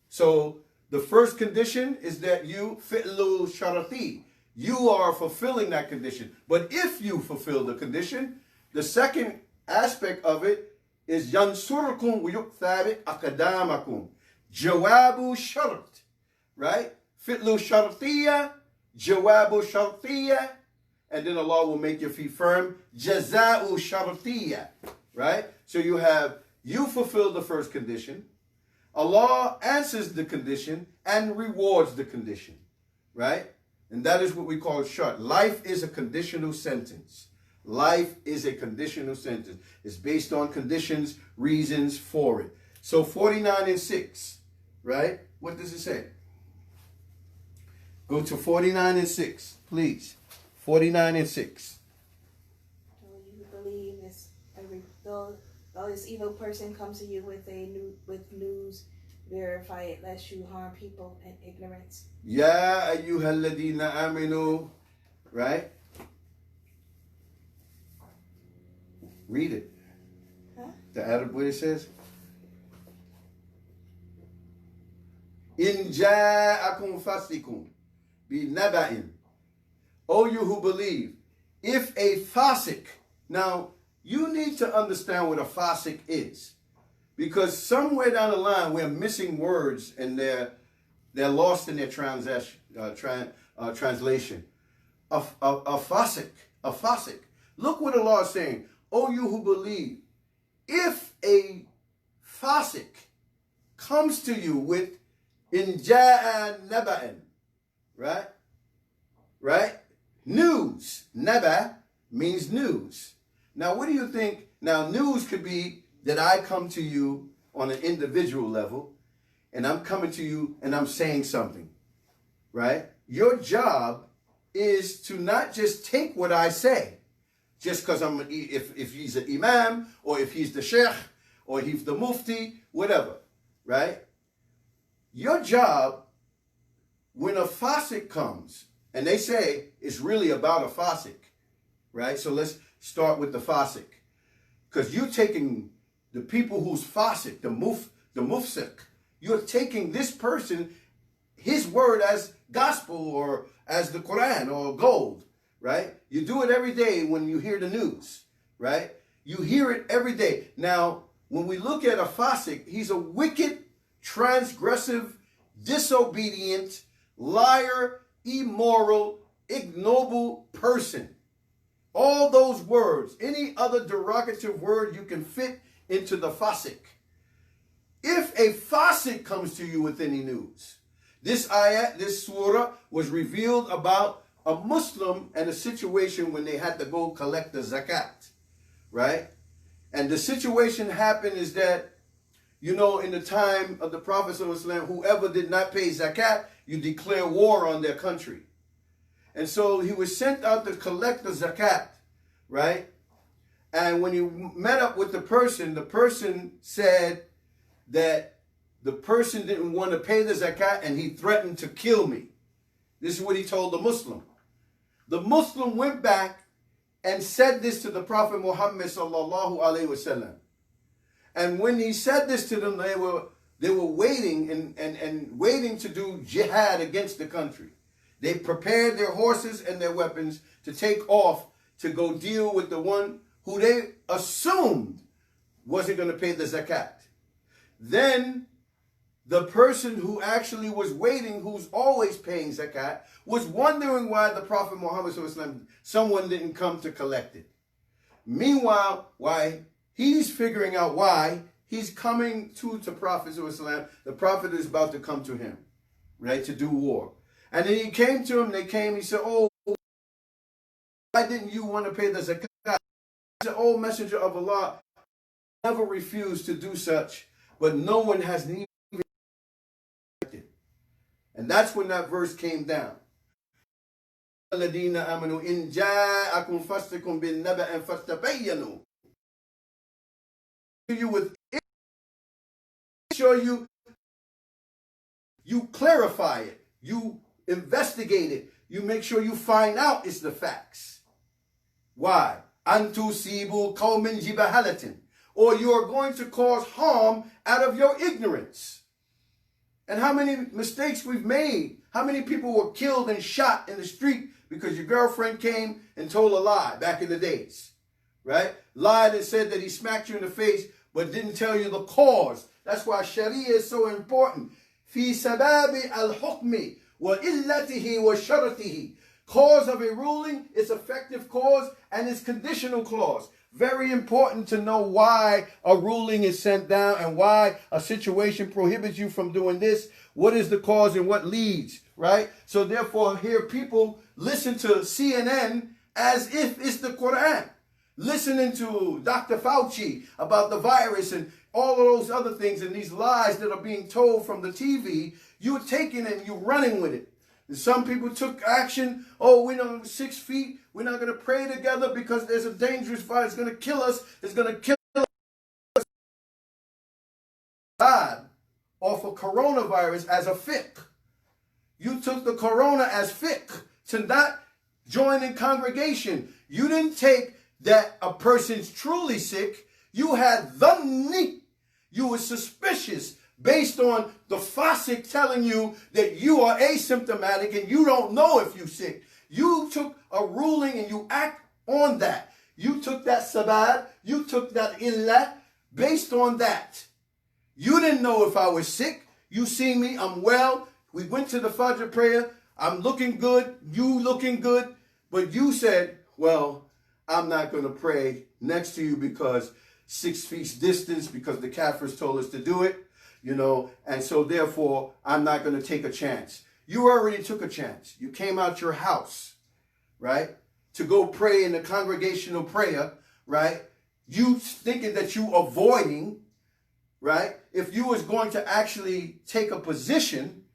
So the first condition is that you fi'lu sharati. You are fulfilling that condition. But if you fulfill the condition, the second aspect of it is yansurkum wa yukthabit aqdamakum. Jawabu shart, right? Fitlu shartiyya, jawabu shartiyya, and then Allah will make your feet firm. Jaza'u shartiyya, right? So you fulfill the first condition. Allah answers the condition and rewards the condition, right? And that is what we call shart. Life is a conditional sentence. Life is a conditional sentence. It's based on conditions, reasons for it. So 49 and 6, right? What does it say? Go to 49 and 6, please. 49 and 6. You believe though this evil person comes to you with news verify it lest you harm people in ignorance. Ya ayyuhalladina aminu, right? Read it. Huh? The Arab way it says. In ja'akum fasikum bi naba'in. O you who believe, if a fasik. Now, you need to understand what a fasik is. Because somewhere down the line, we're missing words and they're lost in their translation. A fasik. Look what Allah is saying. O you who believe, if a fasik comes to you with in ja'a naba'in, right? Right? News. Naba means news. Now, what do you think? Now, news could be that I come to you on an individual level, and I'm coming to you and I'm saying something, right? Your job is to not just take what I say, just because if he's an imam, or if he's the sheikh, or he's the mufti, whatever, right? Your job, when a fasik comes, and they say it's really about a fasik, right? So let's start with the fasik. Because you're taking the people who's fasik, the mufsik, you're taking this person, his word as gospel or as the Quran or gold, right? You do it every day when you hear the news, right? You hear it every day. Now, when we look at a fasik, he's a wicked, transgressive, disobedient, liar, immoral, ignoble person. All those words, any other derogative word you can fit into the fasik. If a fasik comes to you with any news, this ayat, this surah was revealed about a Muslim and a situation when they had to go collect the zakat, right? And the situation happened is that, you know, in the time of the Prophet ﷺ, whoever did not pay zakat, you declare war on their country. And so he was sent out to collect the zakat, right? And when he met up with the person said that the person didn't want to pay the zakat and he threatened to kill me. This is what he told the Muslim. The Muslim went back and said this to the Prophet Muhammad sallallahu alaihi wasallam. And when he said this to them, they were waiting and waiting to do jihad against the country. They prepared their horses and their weapons to take off to go deal with the one who they assumed wasn't going to pay the zakat. Then the person who actually was waiting, who's always paying zakat, was wondering why the Prophet Muhammad, someone didn't come to collect it. Meanwhile, why he's figuring out why he's coming to Prophet, the Prophet is about to come to him, right, to do war. And then he came to him, he said, oh, why didn't you want to pay the zakat? He said, oh, Messenger of Allah, never refused to do such, but no one has even. And that's when that verse came down. الَّذِينَ آمَنُوا إِنْ جَاءَكُمْ فَاسِقٌ بِالنَّبَإٍ فَاسْتَبَيَّنُوا. You with it, sure you clarify it, you investigate it, you make sure you find out it's the facts. Why? أَن تُصِيبُوا قَوْمٍ جِبَهَلَةٍ. Or you are going to cause harm out of your ignorance. And how many mistakes we've made. How many people were killed and shot in the street because your girlfriend came and told a lie back in the days, right? Lied and said that he smacked you in the face, but didn't tell you the cause. That's why Sharia is so important. في سباب الحكم وإلته وشرطه. Cause of a ruling, its effective cause, and its conditional clause. Very important to know why a ruling is sent down and why a situation prohibits you from doing this. What is the cause and what leads, right? So therefore, here people listen to CNN as if it's the Quran. Listening to Dr. Fauci about the virus and all of those other things and these lies that are being told from the TV, you're taking it and you're running with it. And some people took action. Oh, we're not 6 feet. We're not going to pray together because there's a dangerous virus. It's going to kill us. It's going to kill us. God off of coronavirus as a fiqh. You took the corona as fiqh to not join in congregation. You didn't take that a person's truly sick. You had dhanni. You were suspicious based on the fasik telling you that you are asymptomatic and you don't know if you're sick. You took a ruling and you act on that. You took that sabab, you took that illah based on that. You didn't know if I was sick. You see me, I'm well. We went to the Fajr prayer. I'm looking good. You looking good. But you said, well, I'm not going to pray next to you because 6 feet distance, because the Kafirs told us to do it, and so therefore I'm not going to take a chance. You already took a chance. You came out your house, right, to go pray in the congregational prayer, right? You thinking that you avoiding, right? If you was going to actually take a position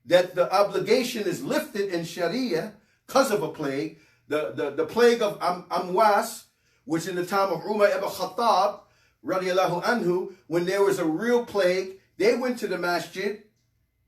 that the obligation is lifted in Sharia because of a plague, the plague of Amwas, which in the time of Umar ibn Khattab, radiallahu anhu, when there was a real plague, they went to the masjid.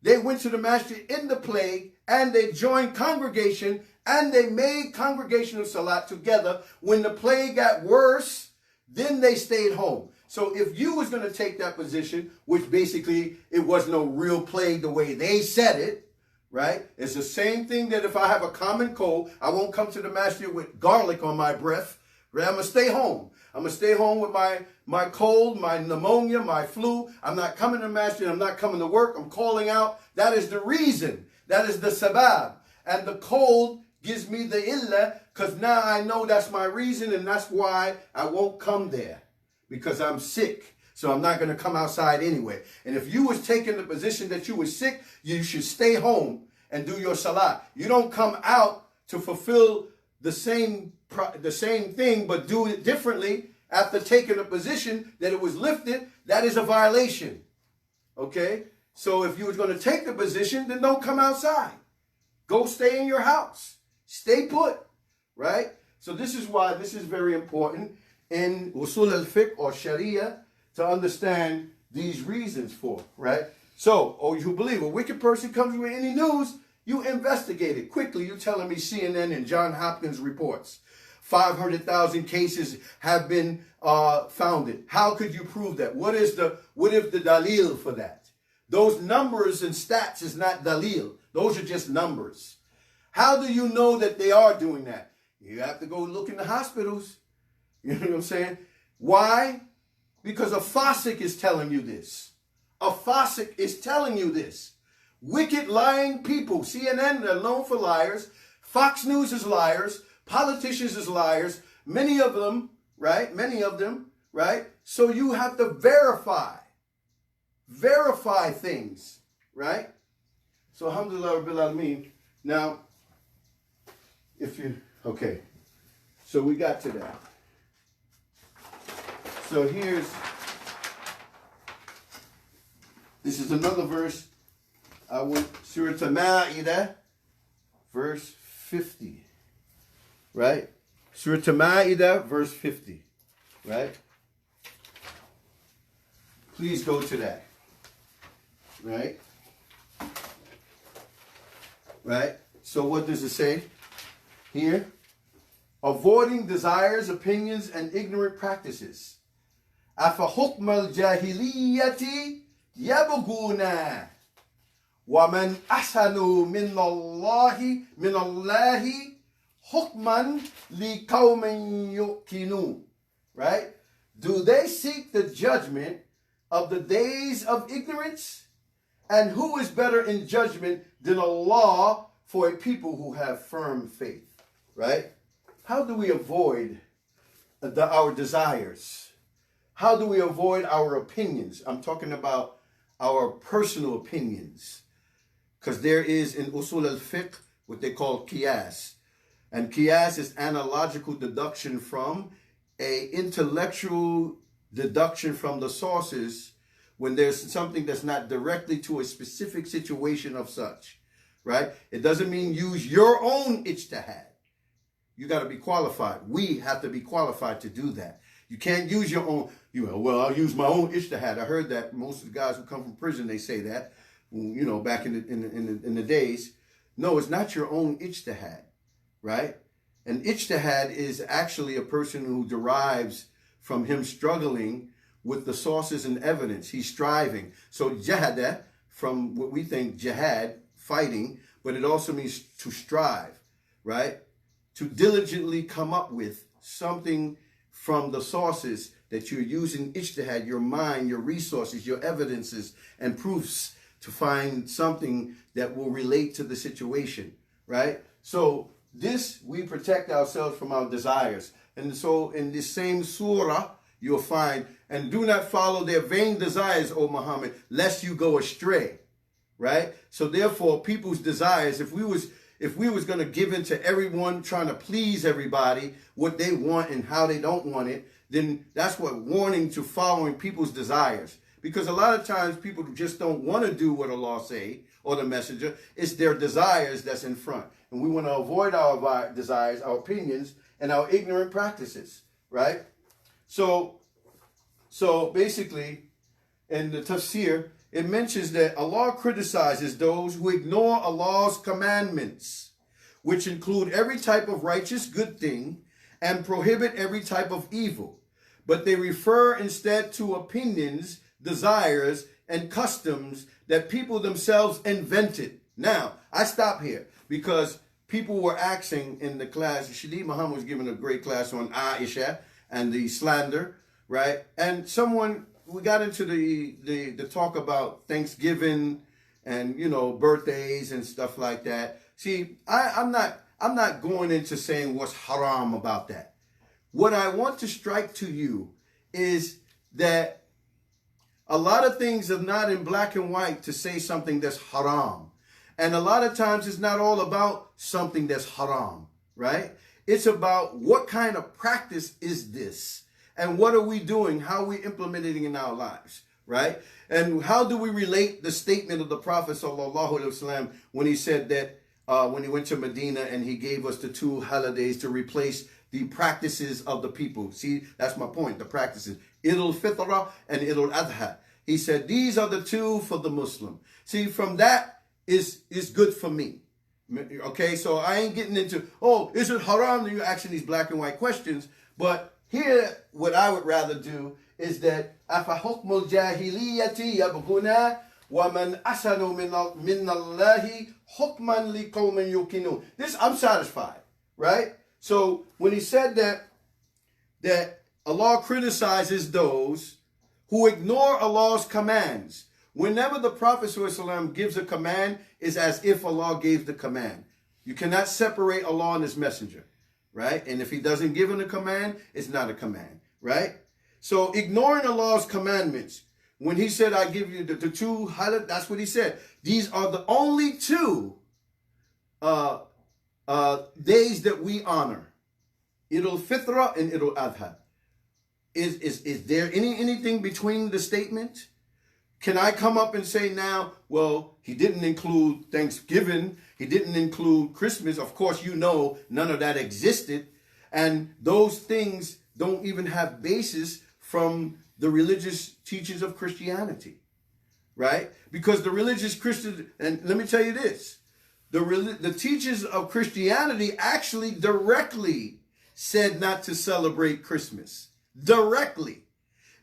They went to the masjid in the plague, and they joined congregation, and they made congregational salat together. When the plague got worse, then they stayed home. So if you was going to take that position, which basically it was no real plague the way they said it, right? It's the same thing that if I have a common cold, I won't come to the masjid with garlic on my breath. Right? I'm going to stay home. I'm going to stay home with my cold, my pneumonia, my flu. I'm not coming to masjid. I'm not coming to work. I'm calling out. That is the reason. That is the sabab. And the cold gives me the illah because now I know that's my reason and that's why I won't come there because I'm sick. So I'm not going to come outside anyway. And if you was taking the position that you were sick, you should stay home and do your salat. You don't come out to fulfill the same thing, but do it differently after taking a position that it was lifted. That is a violation. Okay? So if you was going to take the position, then don't come outside. Go stay in your house. Stay put. Right? So this is why this is very important in usul al-fiqh or sharia to understand these reasons for, right? So, you believe a wicked person comes with any news, you investigate it quickly. You're telling me CNN and John Hopkins reports 500,000 cases have been founded. How could you prove that? What if the dalil for that? Those numbers and stats is not dalil. Those are just numbers. How do you know that they are doing that? You have to go look in the hospitals. You know what I'm saying? Why? Because a fasik is telling you this. A fasik is telling you this. Wicked, lying people. CNN, they're known for liars. Fox News is liars. Politicians is liars. Many of them, right? Many of them, right? So you have to verify. Verify things, right? So alhamdulillah rabbil alameen. Now, okay. So we got to that. So this is another verse. I went Surah Al-Ma'idah, verse 50, right? Surah Al-Ma'idah, verse 50, right? Please go to that, right? Right? So what does it say here? Avoiding desires, opinions, and ignorant practices. أَفَحُكْمَ الْجَاهِلِيَّةِ يَبْغُونَ وَمَنْ أَحْسَنُ مِنَ اللَّهِ حُكْمًا لِقَوْمٍ يُؤْقِنُونَ. Right? Do they seek the judgment of the days of ignorance? And who is better in judgment than Allah for a people who have firm faith? Right? How do we avoid our desires? How do we avoid our opinions? I'm talking about our personal opinions. Because there is in usul al-fiqh what they call qiyas. And qiyas is analogical deduction from a intellectual deduction from the sources when there's something that's not directly to a specific situation of such. Right? It doesn't mean use your own ijtihad. You got to be qualified. We have to be qualified to do that. You can't use your own. well, I'll use my own ijtihad. I heard that most of the guys who come from prison, they say that, back in the days. No, it's not your own ijtihad, right? An ijtihad is actually a person who derives from him struggling with the sources and evidence. He's striving. So jahada, from what we think jihad, fighting, but it also means to strive, right? To diligently come up with something from the sources that you're using ijtihad, your mind, your resources, your evidences and proofs to find something that will relate to the situation, right? So this, we protect ourselves from our desires. And so in this same surah, you'll find, and do not follow their vain desires, O Muhammad, lest you go astray, right? So therefore, people's desires, if we was going to give in to everyone, trying to please everybody, what they want and how they don't want it, then that's what warning to following people's desires. Because a lot of times people just don't want to do what Allah say or the messenger. It's their desires that's in front. And we want to avoid our desires, our opinions, and our ignorant practices, right? So basically, in the tafsir, it mentions that Allah criticizes those who ignore Allah's commandments, which include every type of righteous good thing and prohibit every type of evil. But they refer instead to opinions, desires, and customs that people themselves invented. Now, I stop here because people were asking in the class, Shadeed Muhammad was giving a great class on Aisha and the slander, right? And we got into the talk about Thanksgiving and, birthdays and stuff like that. See, I'm not going into saying what's haram about that. What I want to strike to you is that a lot of things are not in black and white to say something that's haram. And a lot of times it's not all about something that's haram, right? It's about what kind of practice is this? And what are we doing? How are we implementing in our lives, right? And how do we relate the statement of the Prophet ﷺ when he said that when he went to Medina and he gave us the 2 holidays to replace the practices of the people. See, that's my point, the practices. Eid al-Fitr and Eid al-Adha. He said, these are the 2 for the Muslim. See, from that is good for me. Okay, so I ain't getting into, is it haram that you're asking these black and white questions? But here, what I would rather do is that أَفَحُكْمُ الْجَاهِلِيَّةِ يَبْغُونَ وَمَنْ أَحْسَنُ مِنَ اللَّهِ حُكْمًا لِقَوْمٍ يُوقِنُونَ. This, I'm satisfied, right? So when he said that Allah criticizes those who ignore Allah's commands, whenever the Prophet ﷺ gives a command, it's as if Allah gave the command. You cannot separate Allah and His messenger, right? And if He doesn't give him a command, it's not a command, right? So ignoring Allah's commandments, when He said, I give you the 2 halal, that's what He said. These are the only 2 days that we honor. Eid al-Fitr and Eid al-Adha. Is there anything between the statement? Can I come up and say now, well, He didn't include Thanksgiving, He didn't include Christmas. Of course, none of that existed. And those things don't even have basis from the religious teachings of Christianity, right? Because the religious Christian, and let me tell you this, the teachers of Christianity actually directly said not to celebrate Christmas. Directly.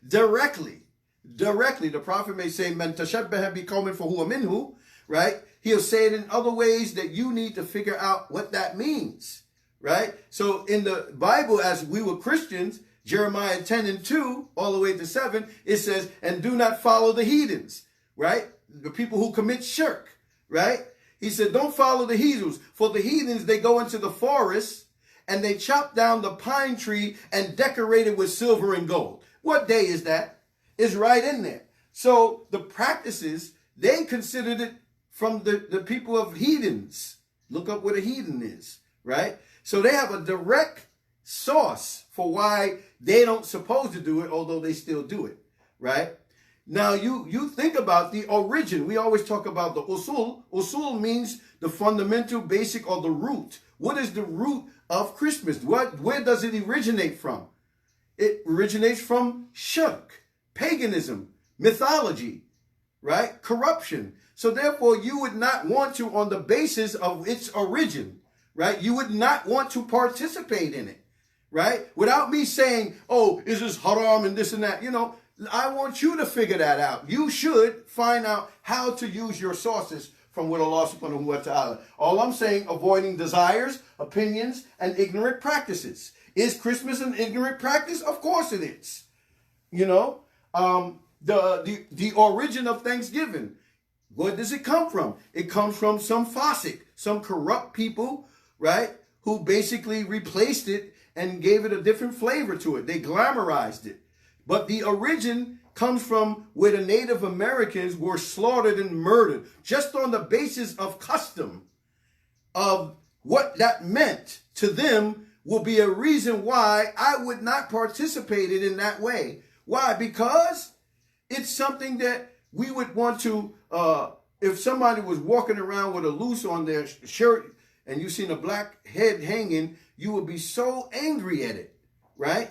The Prophet may say, "Man tashabbaha biqawmin fahuwa minhu," right? He'll say it in other ways that you need to figure out what that means, right? So in the Bible, as we were Christians, Jeremiah 10:2 all the way to 7, it says, "And do not follow the heathens," right? The people who commit shirk, right? He said, don't follow the heathens. For the heathens, they go into the forest and they chop down the pine tree and decorate it with silver and gold. What day is that? It's right in there. So the practices, they considered it from the people of heathens. Look up what a heathen is, right? So they have a direct source for why they don't supposed to do it, although they still do it, right? Now, you think about the origin. We always talk about the usul. Usul means the fundamental, basic, or the root. What is the root of Christmas? Where does it originate from? It originates from shirk, paganism, mythology, right? Corruption. So therefore, you would not want to, on the basis of its origin, right? You would not want to participate in it, right? Without me saying, oh, is this haram and this and that? You know, I want you to figure that out. You should find out how to use your sources from what Allah subhanahu wa ta'ala. All I'm saying, avoiding desires, opinions, and ignorant practices. Is Christmas an ignorant practice? Of course it is. You know, the origin of Thanksgiving, where does it come from? It comes from some fasiq, some corrupt people, right, who basically replaced it and gave it a different flavor to it. They glamorized it. But the origin comes from where the Native Americans were slaughtered and murdered just on the basis of custom, of what that meant to them will be a reason why I would not participate in that way. Why? Because it's something that we would want to, if somebody was walking around with a loose on their shirt and you seen a black head hanging, you would be so angry at it, right?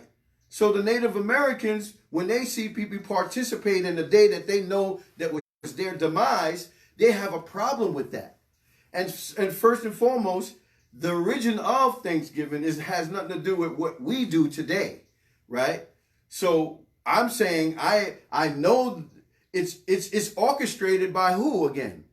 So the Native Americans, when they see people participate in a day that they know that was their demise, they have a problem with that. And first and foremost, the origin of Thanksgiving has nothing to do with what we do today, right? So I'm saying I know it's orchestrated by who again?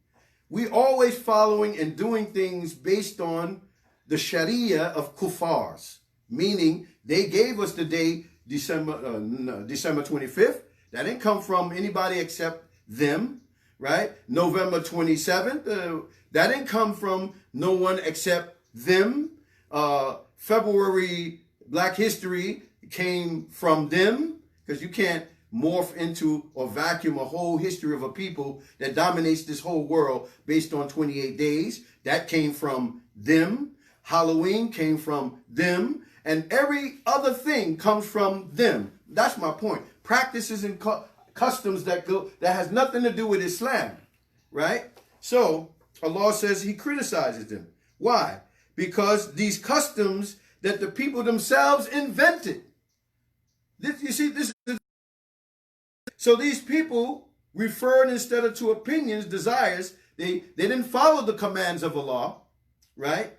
We always following and doing things based on the Sharia of kuffars, meaning they gave us the day December 25th. That didn't come from anybody except them, right? November 27th, that didn't come from no one except them. February Black History came from them, because you can't morph into or vacuum a whole history of a people that dominates this whole world based on 28 days. That came from them. Halloween came from them. And every other thing comes from them. That's my point. Practices and customs that has nothing to do with Islam, right? So Allah says He criticizes them. Why? Because these customs that the people themselves invented. You see, this is. So these people referred instead of to opinions, desires. They didn't follow the commands of Allah, right?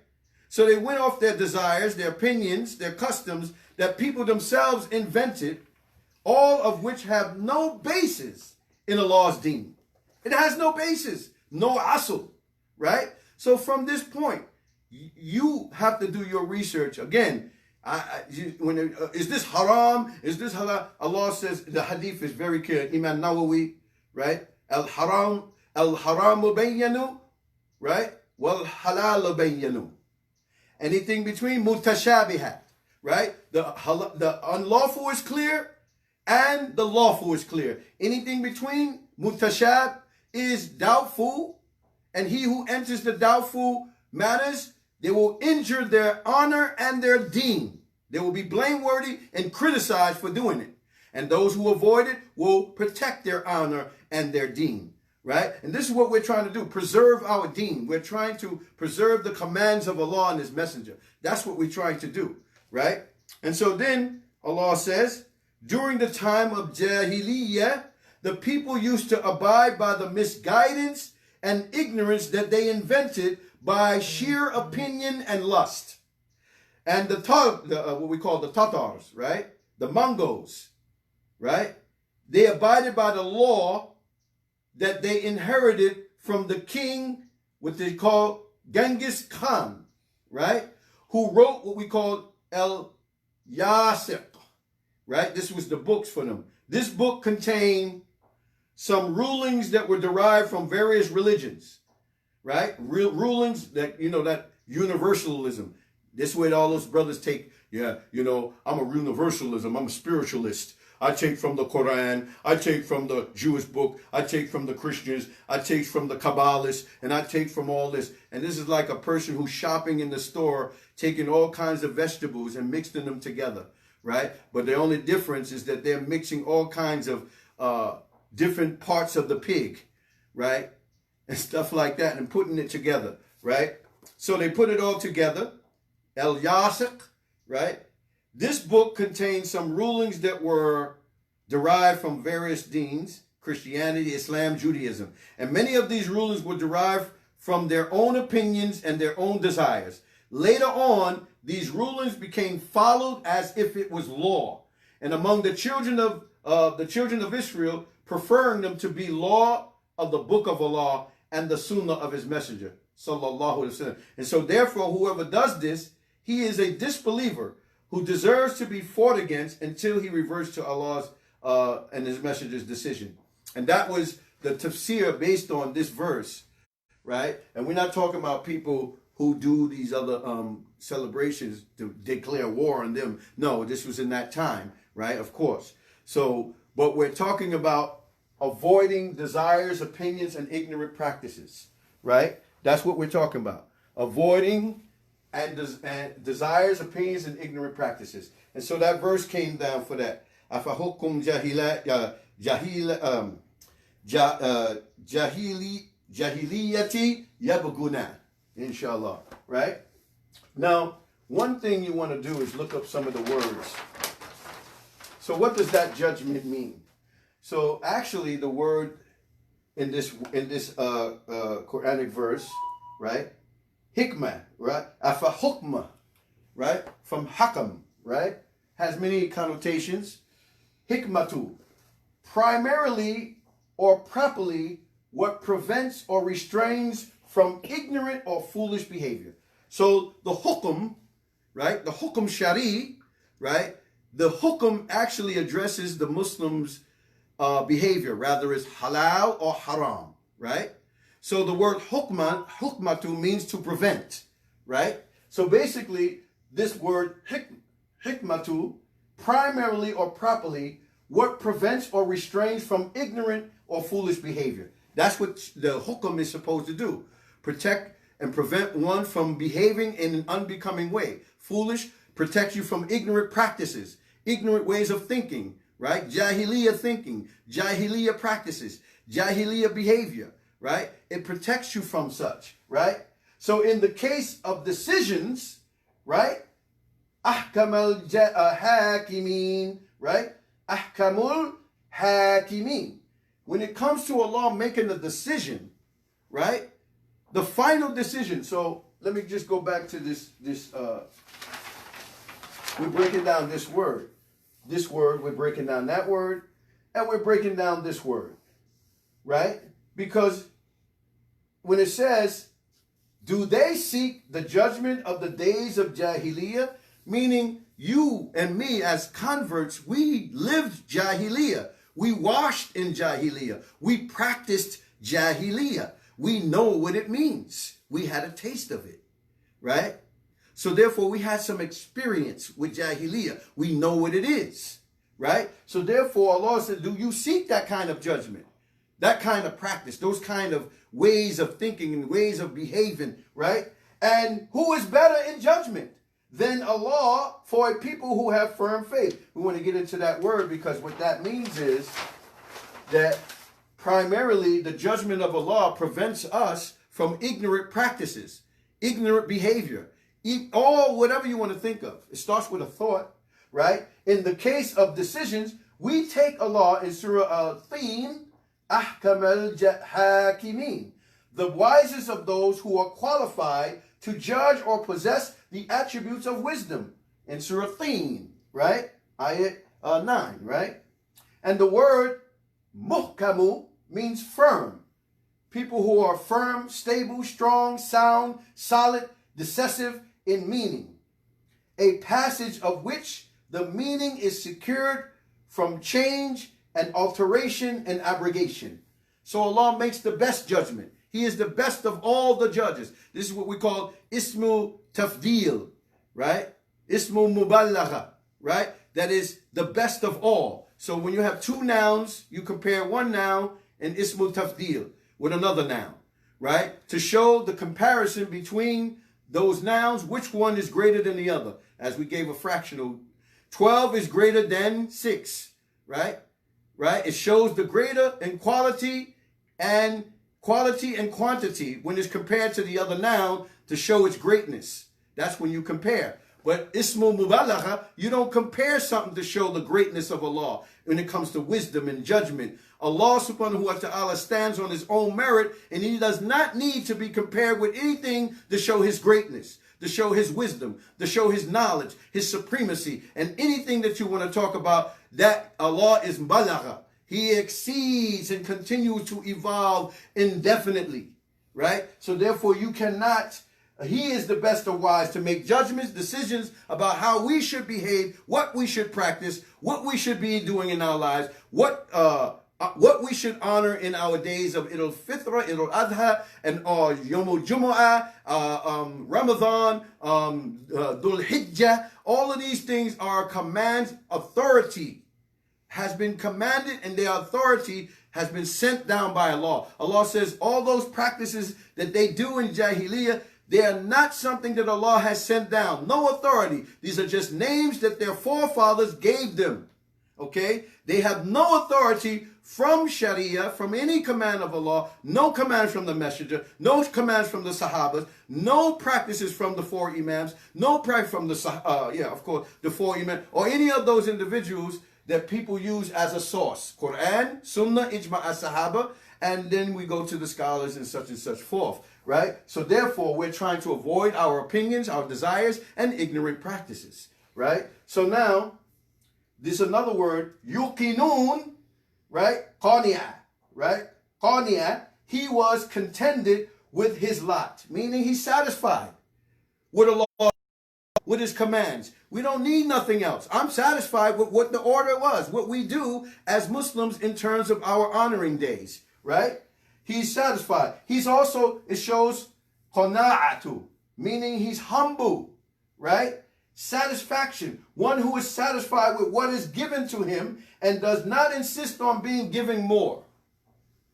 So they went off their desires, their opinions, their customs that people themselves invented, all of which have no basis in Allah's deen. It has no basis, no asl, right? So from this point, you have to do your research. Again, is this haram? Is this halal? Allah says, the hadith is very clear. Imam Nawawi, right? Al-haramu bayyanu, right? Wal-halalu bayyanu. Anything between mutashabihat, right? The unlawful is clear and the lawful is clear. Anything between mutashab is doubtful, and he who enters the doubtful matters, they will injure their honor and their deen. They will be blameworthy and criticized for doing it. And those who avoid it will protect their honor and their deen. Right? And this is what we're trying to do. Preserve our deen. We're trying to preserve the commands of Allah and His Messenger. That's what we're trying to do. Right? And so then Allah says, during the time of Jahiliyyah, the people used to abide by the misguidance and ignorance that they invented by sheer opinion and lust. And what we call the Tatars, right? The Mongols, right? They abided by the law that they inherited from the king, what they call Genghis Khan, right? Who wrote what we call El Yasiq, right? This was the books for them. This book contained some rulings that were derived from various religions, right? Rulings that, that universalism. This way all those brothers take, I'm a universalism, I'm a spiritualist. I take from the Quran, I take from the Jewish book, I take from the Christians, I take from the Kabbalists, and I take from all this. And this is like a person who's shopping in the store, taking all kinds of vegetables and mixing them together, right? But the only difference is that they're mixing all kinds of different parts of the pig, right? And stuff like that, and putting it together, right? So they put it all together, El Yasiq, right? This book contains some rulings that were derived from various deens, Christianity, Islam, Judaism. And many of these rulings were derived from their own opinions and their own desires. Later on, these rulings became followed as if it was law. And among the children of Israel, preferring them to be law of the book of Allah and the sunnah of his messenger, sallallahu alaihi wasallam. And so therefore, whoever does this, he is a disbeliever who deserves to be fought against until he reverts to Allah's and his messenger's decision. And that was the tafsir based on this verse, right? And we're not talking about people who do these other celebrations to declare war on them. No, this was in that time, right? Of course. So, but we're talking about avoiding desires, opinions, and ignorant practices, right? That's what we're talking about. Avoiding and desires, opinions, and ignorant practices. And so that verse came down for that. Afahukum jahiliyati yabguna, inshallah, right? Now, one thing you want to do is look up some of the words. So what does that judgment mean? So actually the word in this Quranic verse, right? Hikmah, right? Afa hukmah, right? From hakam, right? Has many connotations. Hikmatu, primarily or properly what prevents or restrains from ignorant or foolish behavior. So the hukum, right? The hukum shari, right? The hukum actually addresses the Muslim's behavior, rather is halal or haram, right? So the word hukmatu means to prevent, right? So basically, this word hikmatu, primarily or properly, what prevents or restrains from ignorant or foolish behavior. That's what the hukum is supposed to do. Protect and prevent one from behaving in an unbecoming way. Foolish protects you from ignorant practices, ignorant ways of thinking, right? Jahiliyyah thinking, Jahiliyyah practices, Jahiliyyah behavior, right? It protects you from such, right? So in the case of decisions, right? Ahkamul hakimin, right? Ahkamul hakimin. When it comes to Allah making a decision, right? The final decision. So let me just go back to this. We're breaking down this word. This word, we're breaking down that word, and we're breaking down this word, right? Because when it says, do they seek the judgment of the days of Jahiliyyah? Meaning you and me as converts, we lived Jahiliyyah. We washed in Jahiliyyah. We practiced Jahiliyyah. We know what it means. We had a taste of it, right? So therefore, we had some experience with Jahiliyyah. We know what it is, right? So therefore, Allah said, do you seek that kind of judgment, that kind of practice, those kind of ways of thinking and ways of behaving, right? And who is better in judgment than Allah for a people who have firm faith? We want to get into that word because what that means is that primarily the judgment of Allah prevents us from ignorant practices, ignorant behavior, all whatever you want to think of. It starts with a thought, right? In the case of decisions, we take Allah in Surah Al-Thin, Ahkam al-Hakimin, the wisest of those who are qualified to judge or possess the attributes of wisdom, in Surah Thin, right? Ayat 9, right? And the word muhkamu means firm. People who are firm, stable, strong, sound, solid, decisive in meaning. A passage of which the meaning is secured from change and alteration and abrogation. So Allah makes the best judgment. He is the best of all the judges. This is what we call ismu tafdil, right? Ismu mubalagha, right? That is the best of all. So when you have two nouns, you compare one noun and ismu tafdil with another noun, right? To show the comparison between those nouns, which one is greater than the other. As we gave a fractional, 12 is greater than 6, right? Right? It shows the greater in quality and quantity when it's compared to the other noun to show its greatness. That's when you compare. But ismu mubalagha, you don't compare something to show the greatness of Allah when it comes to wisdom and judgment. Allah subhanahu wa ta'ala stands on his own merit, and he does not need to be compared with anything to show his greatness, to show his wisdom, to show his knowledge, his supremacy, and anything that you want to talk about, that Allah is balagha. He exceeds and continues to evolve indefinitely, right? So therefore you cannot, he is the best of wise to make judgments, decisions about how we should behave, what we should practice, what we should be doing in our lives, what we should honor in our days of Eid al-Fitr, Eid al-Adha, and Yom al-Jumu'ah, Ramadan, Dhul Hijjah. All of these things are commands. Authority has been commanded, and their authority has been sent down by Allah. Allah says all those practices that they do in Jahiliyyah, they are not something that Allah has sent down. No authority. These are just names that their forefathers gave them. Okay? They have no authority from Sharia, from any command of Allah, no command from the Messenger, no commands from the Sahabas, no practices from the four Imams, no practice from the, the four Imams, or any of those individuals that people use as a source. Quran, Sunnah, Ijma' as-Sahaba, and then we go to the scholars and such forth, right? So therefore, we're trying to avoid our opinions, our desires, and ignorant practices, right? So now, this is another word, yuqinun, right? Qani'a, right? Qani'a, he was contented with his lot, meaning he's satisfied with Allah, with his commands. We don't need nothing else. I'm satisfied with what the order was, what we do as Muslims in terms of our honoring days, right? He's satisfied. He's also, it shows qana'atu, meaning he's humble, right? Satisfaction. One who is satisfied with what is given to him and does not insist on being given more.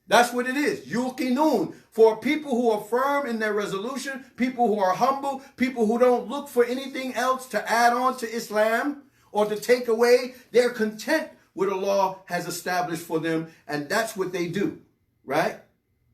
That's what it is. Yuqinun. For people who are firm in their resolution, people who are humble, people who don't look for anything else to add on to Islam or to take away, they're content with what Allah has established for them, and that's what they do, right?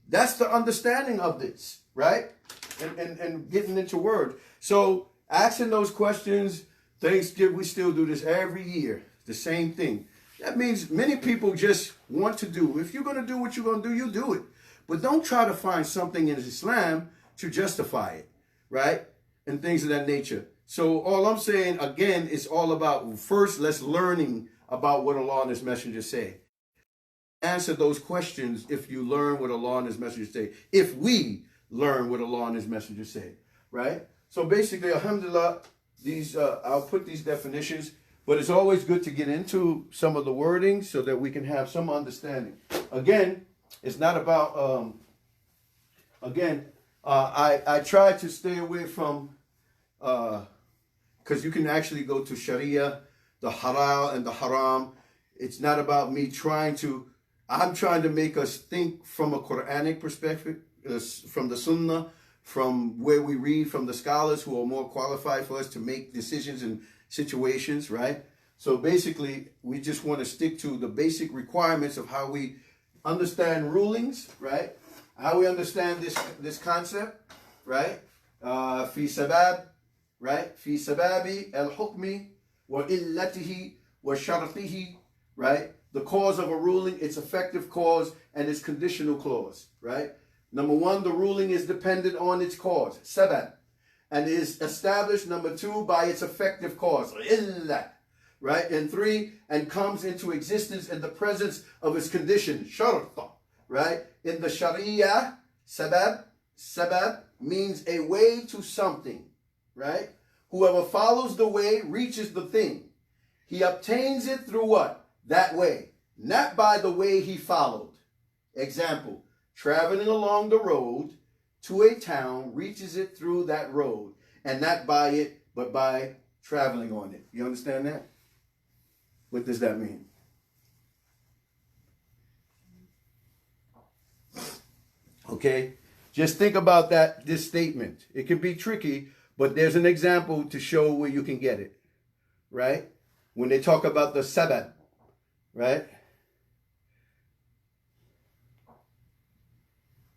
That's the understanding of this, right? And getting into word. So asking those questions, Thanksgiving, we still do this every year, the same thing. That means many people just want to do. If you're going to do what you're going to do, you do it. But don't try to find something in Islam to justify it, right? And things of that nature. So all I'm saying, again, is all about, first, let's learning about what Allah and His Messenger say. Answer those questions if you learn what Allah and His Messenger say. If we learn what Allah and His Messenger say, right? So basically, alhamdulillah, these I'll put these definitions. But it's always good to get into some of the wording so that we can have some understanding. Again, it's not about, I try to stay away from, because you can actually go to Sharia, the halal and the haram. It's not about me I'm trying to make us think from a Quranic perspective, from the Sunnah, from where we read from the scholars who are more qualified for us to make decisions and situations, right? So basically, we just want to stick to the basic requirements of how we understand rulings, right? How we understand this concept, right? Fi sabab, right? Fi sababi al-hukmi wa illatihi wa shartihi, right? The cause of a ruling, its effective cause, and its conditional clause, right? Number one, the ruling is dependent on its cause, sabab, and is established, number two, by its effective cause, illa, right? And three, and comes into existence in the presence of its condition, sharta, right? In the Sharia, sabab means a way to something, right? Whoever follows the way reaches the thing. He obtains it through what? That way, not by the way he followed. Example, traveling along the road to a town reaches it through that road, and not by it, but by traveling on it. You understand that? What does that mean? Okay, just think about this statement. It can be tricky, but there's an example to show where you can get it, right? When they talk about the sabab, right?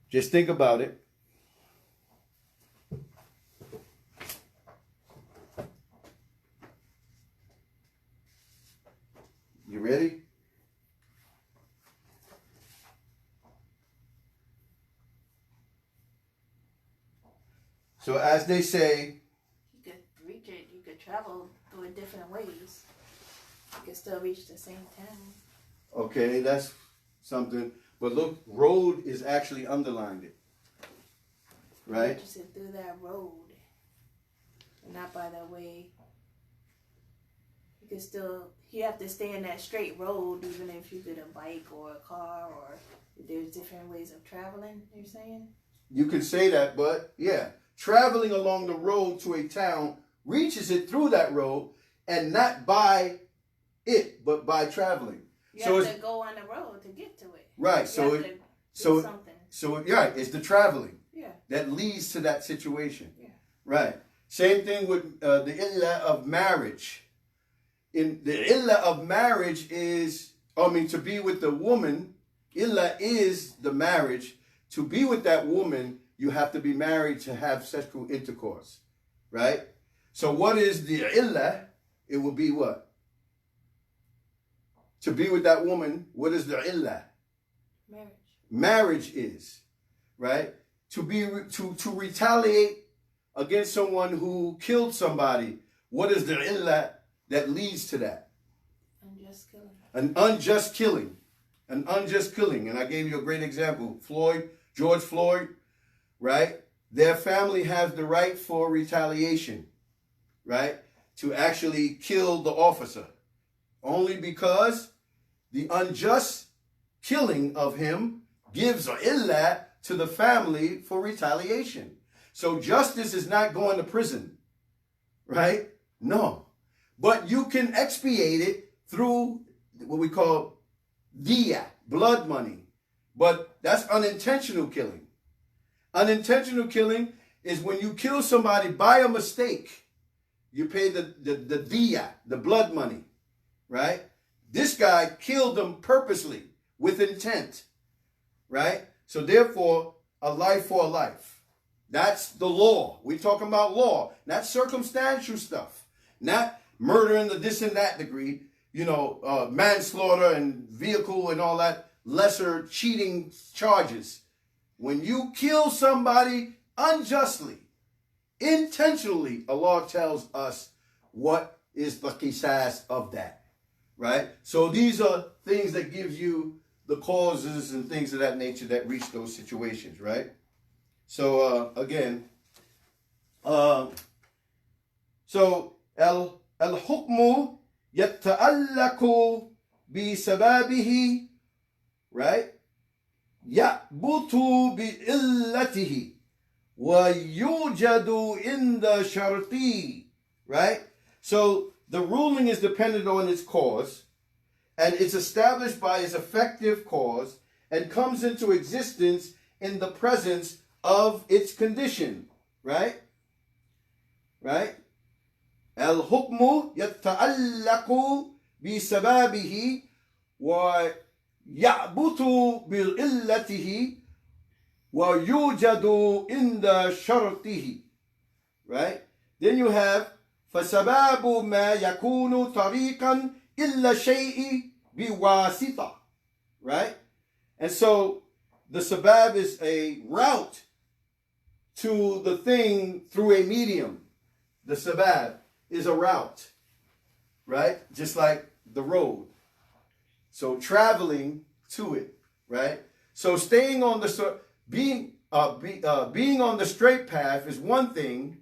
Just think about it. ready? So as they say, You could reach it. You could travel through it different ways. You could still reach the same town. okay, that's something. But look, road is actually underlined it. Right? Reaches it through that road. And not by that way. You could still, you have to stay in that straight road even if you get a bike or a car or if there's different ways of traveling, you're saying? You can say that, but yeah. Traveling along the road to a town reaches it through that road and not by it, but by traveling. You have to go on the road to get to it. Right. So yeah, it's the traveling that leads to that situation. Yeah. Right. Same thing with the illah of marriage. In the illah of marriage is, to be with the woman, illah is the marriage. To be with that woman, you have to be married to have sexual intercourse. Right? So what is the illah? It will be what? To be with that woman, what is the illah? Marriage. Marriage is, right? To retaliate against someone who killed somebody, what is the illah that leads to that? Unjust killing. An unjust killing. An unjust killing. And I gave you a great example. George Floyd, right? Their family has the right for retaliation, right? To actually kill the officer. Only because the unjust killing of him gives an illah to the family for retaliation. So justice is not going to prison, right? No. But you can expiate it through what we call diya, blood money. But that's unintentional killing. Unintentional killing is when you kill somebody by a mistake. You pay the diya, the blood money, right? This guy killed them purposely with intent, right? So therefore, a life for a life. That's the law. We're talking about law, not circumstantial stuff, not murder in the this and that degree, manslaughter and vehicle and all that lesser cheating charges. When you kill somebody unjustly, intentionally, Allah tells us what is the qisas of that, right? So these are things that gives you the causes and things of that nature that reach those situations, right? So again, so al-hukmu yatta'allaku bi sababihi, right? Ya'butu bi illatihi wa yujadu inda sharti, right? So the ruling is dependent on its cause, and it's established by its effective cause and comes into existence in the presence of its condition, right? Right? Al-hukmu yatta'allaku bi sababihi wa ya'butu bil illatihi wa yujadu inda shartihi, right? Then you have فَسَبَابُ مَا يَكُونُ طَرِيقًا إِلَّا شَيْءٍ بِوَاسِطَةٍ, right? And so the sabab is a route to the thing through a medium. The sabab is a route, right? Just like the road. So traveling to it, right? So staying on the being on the straight path is one thing,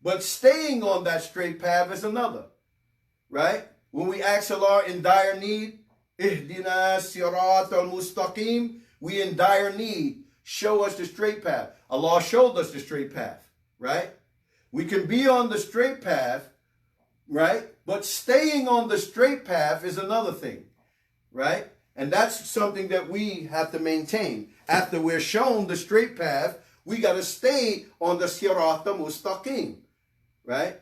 but staying on that straight path is another, right? When we ask Allah in dire need, Ihdina sirat al-mustaqim, we in dire need, show us the straight path. Allah showed us the straight path, right? We can be on the straight path, right? But staying on the straight path is another thing, right? And that's something that we have to maintain. After we're shown the straight path, we got to stay on the sirat al-mustaqim, right?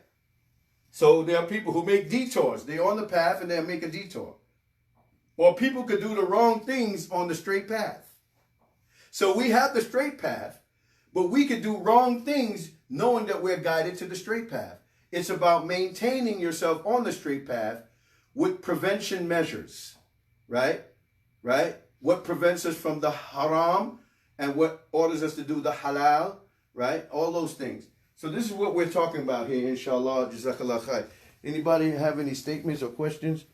So there are people who make detours. They're on the path and they'll make a detour. Or people could do the wrong things on the straight path. So we have the straight path, but we could do wrong things knowing that we're guided to the straight path. It's about maintaining yourself on the straight path with prevention measures. right? Right? What prevents us from the haram and what orders us to do the halal, right? All those things. So this is what we're talking about here, inshallah. Jazakallah khair. Anybody have any statements or questions?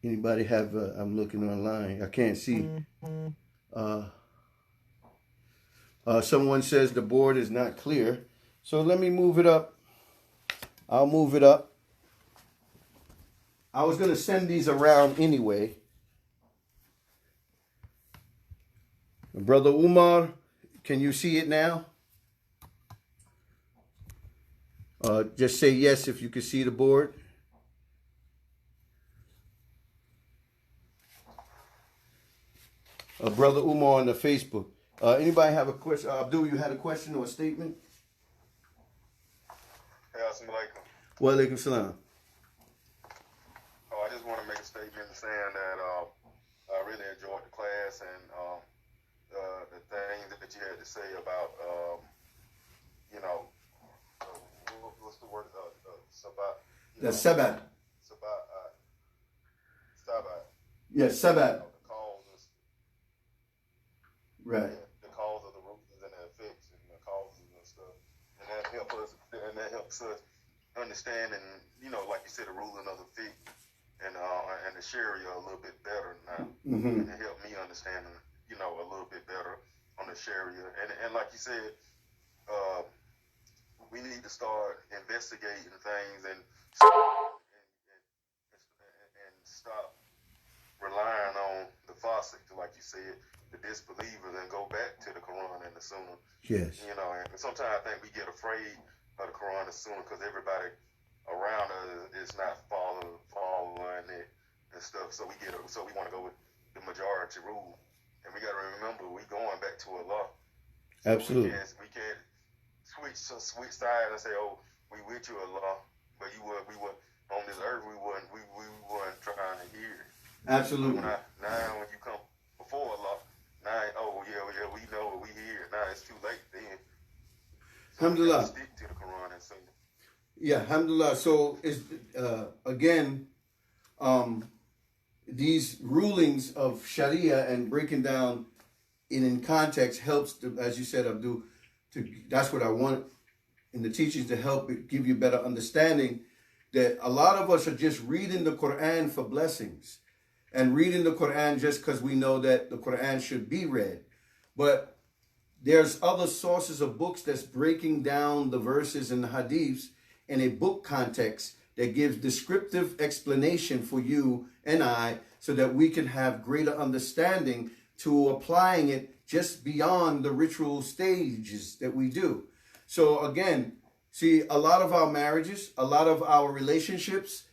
Anybody have, I'm looking online. I can't see. Someone says the board is not clear. So let me move it up. I'll move it up. I was going to send these around anyway. Brother Umar, can you see it now? Just say yes if you can see the board. Brother Umar on the Facebook. Anybody have a question? Abdul, you had a question or a statement? Hey, assalamu alaikum. Wa alaikum salam. I just want to make a statement saying that I really enjoyed the class and the things that you had to say about, you know, what's the word? Sabat. The Sabat. Sabat. Yes, Sabat. The causes. Right. Yeah, the cause of the roots and the effects and the causes and stuff. And that helps us understand and, you know, like you said, the ruling of the fiqh and the Sharia a little bit better now. Mm-hmm. And it helped me understand, you know, a little bit better on the Sharia. And like you said, we need to start investigating things and stop relying on the faucet, like you said, the disbelievers, and go back to the Quran and the Sunnah. Yes. You know, and sometimes I think we get afraid of the Quran and Sunnah because everybody around us is not following it and stuff. So we want to go with the majority rule, and we got to remember we going back to Allah. So Absolutely. We can't switch sides and say, oh, we with you, Allah, but we were on this earth. We weren't trying to hear it. Absolutely. Now when you come before Allah, now we know we hear it. Now it's too late then. So Alhamdulillah. stick to the Quran and Sunnah. Yeah, alhamdulillah. So is again, these rulings of Sharia and breaking down in context helps to, as you said, Abdul, that's what I want in the teachings, to help give you better understanding that a lot of us are just reading the Quran for blessings and reading the Quran just because we know that the Quran should be read. But there's other sources of books that's breaking down the verses and the hadiths in a book context that gives descriptive explanation for you and I so that we can have greater understanding to applying it just beyond the ritual stages that we do. So again, see, a lot of our marriages, a lot of our relationships,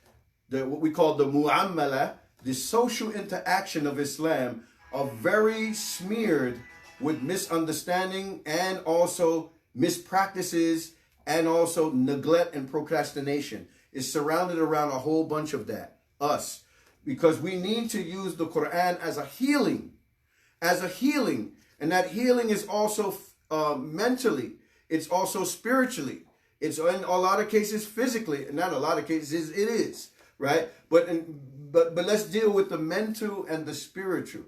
what we call the mu'amala, the social interaction of Islam, are very smeared with misunderstanding and also mispractices and also neglect and procrastination. It's surrounded around a whole bunch of that, us, because we need to use the Quran as a healing, and that healing is also mentally, it's also spiritually, it's in a lot of cases physically, not a lot of cases it is, right? But let's deal with the mental and the spiritual,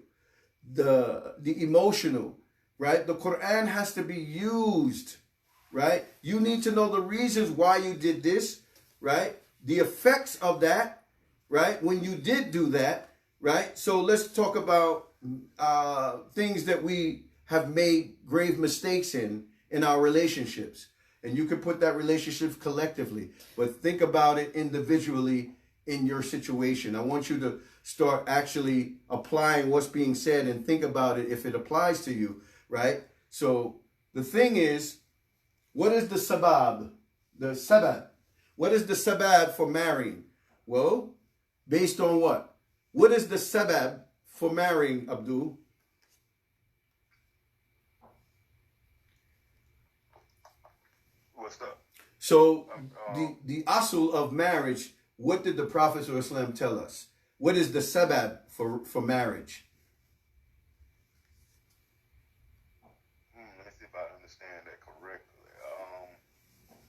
the emotional, right? The Quran has to be used, right? You need to know the reasons why you did this, right? The effects of that, right? When you did do that, right? So let's talk about things that we have made grave mistakes in our relationships. And you can put that relationship collectively, but think about it individually in your situation. I want you to start actually applying what's being said and think about it if it applies to you, right? So the thing is, what is the sabab? The sabab. What is the sabab for marrying? Well, based on what? What is the sabab for marrying, Abdul? What's up? So the asul of marriage, what did the Prophet ﷺ tell us? What is the sabab for marriage? Let me see if I understand that correctly.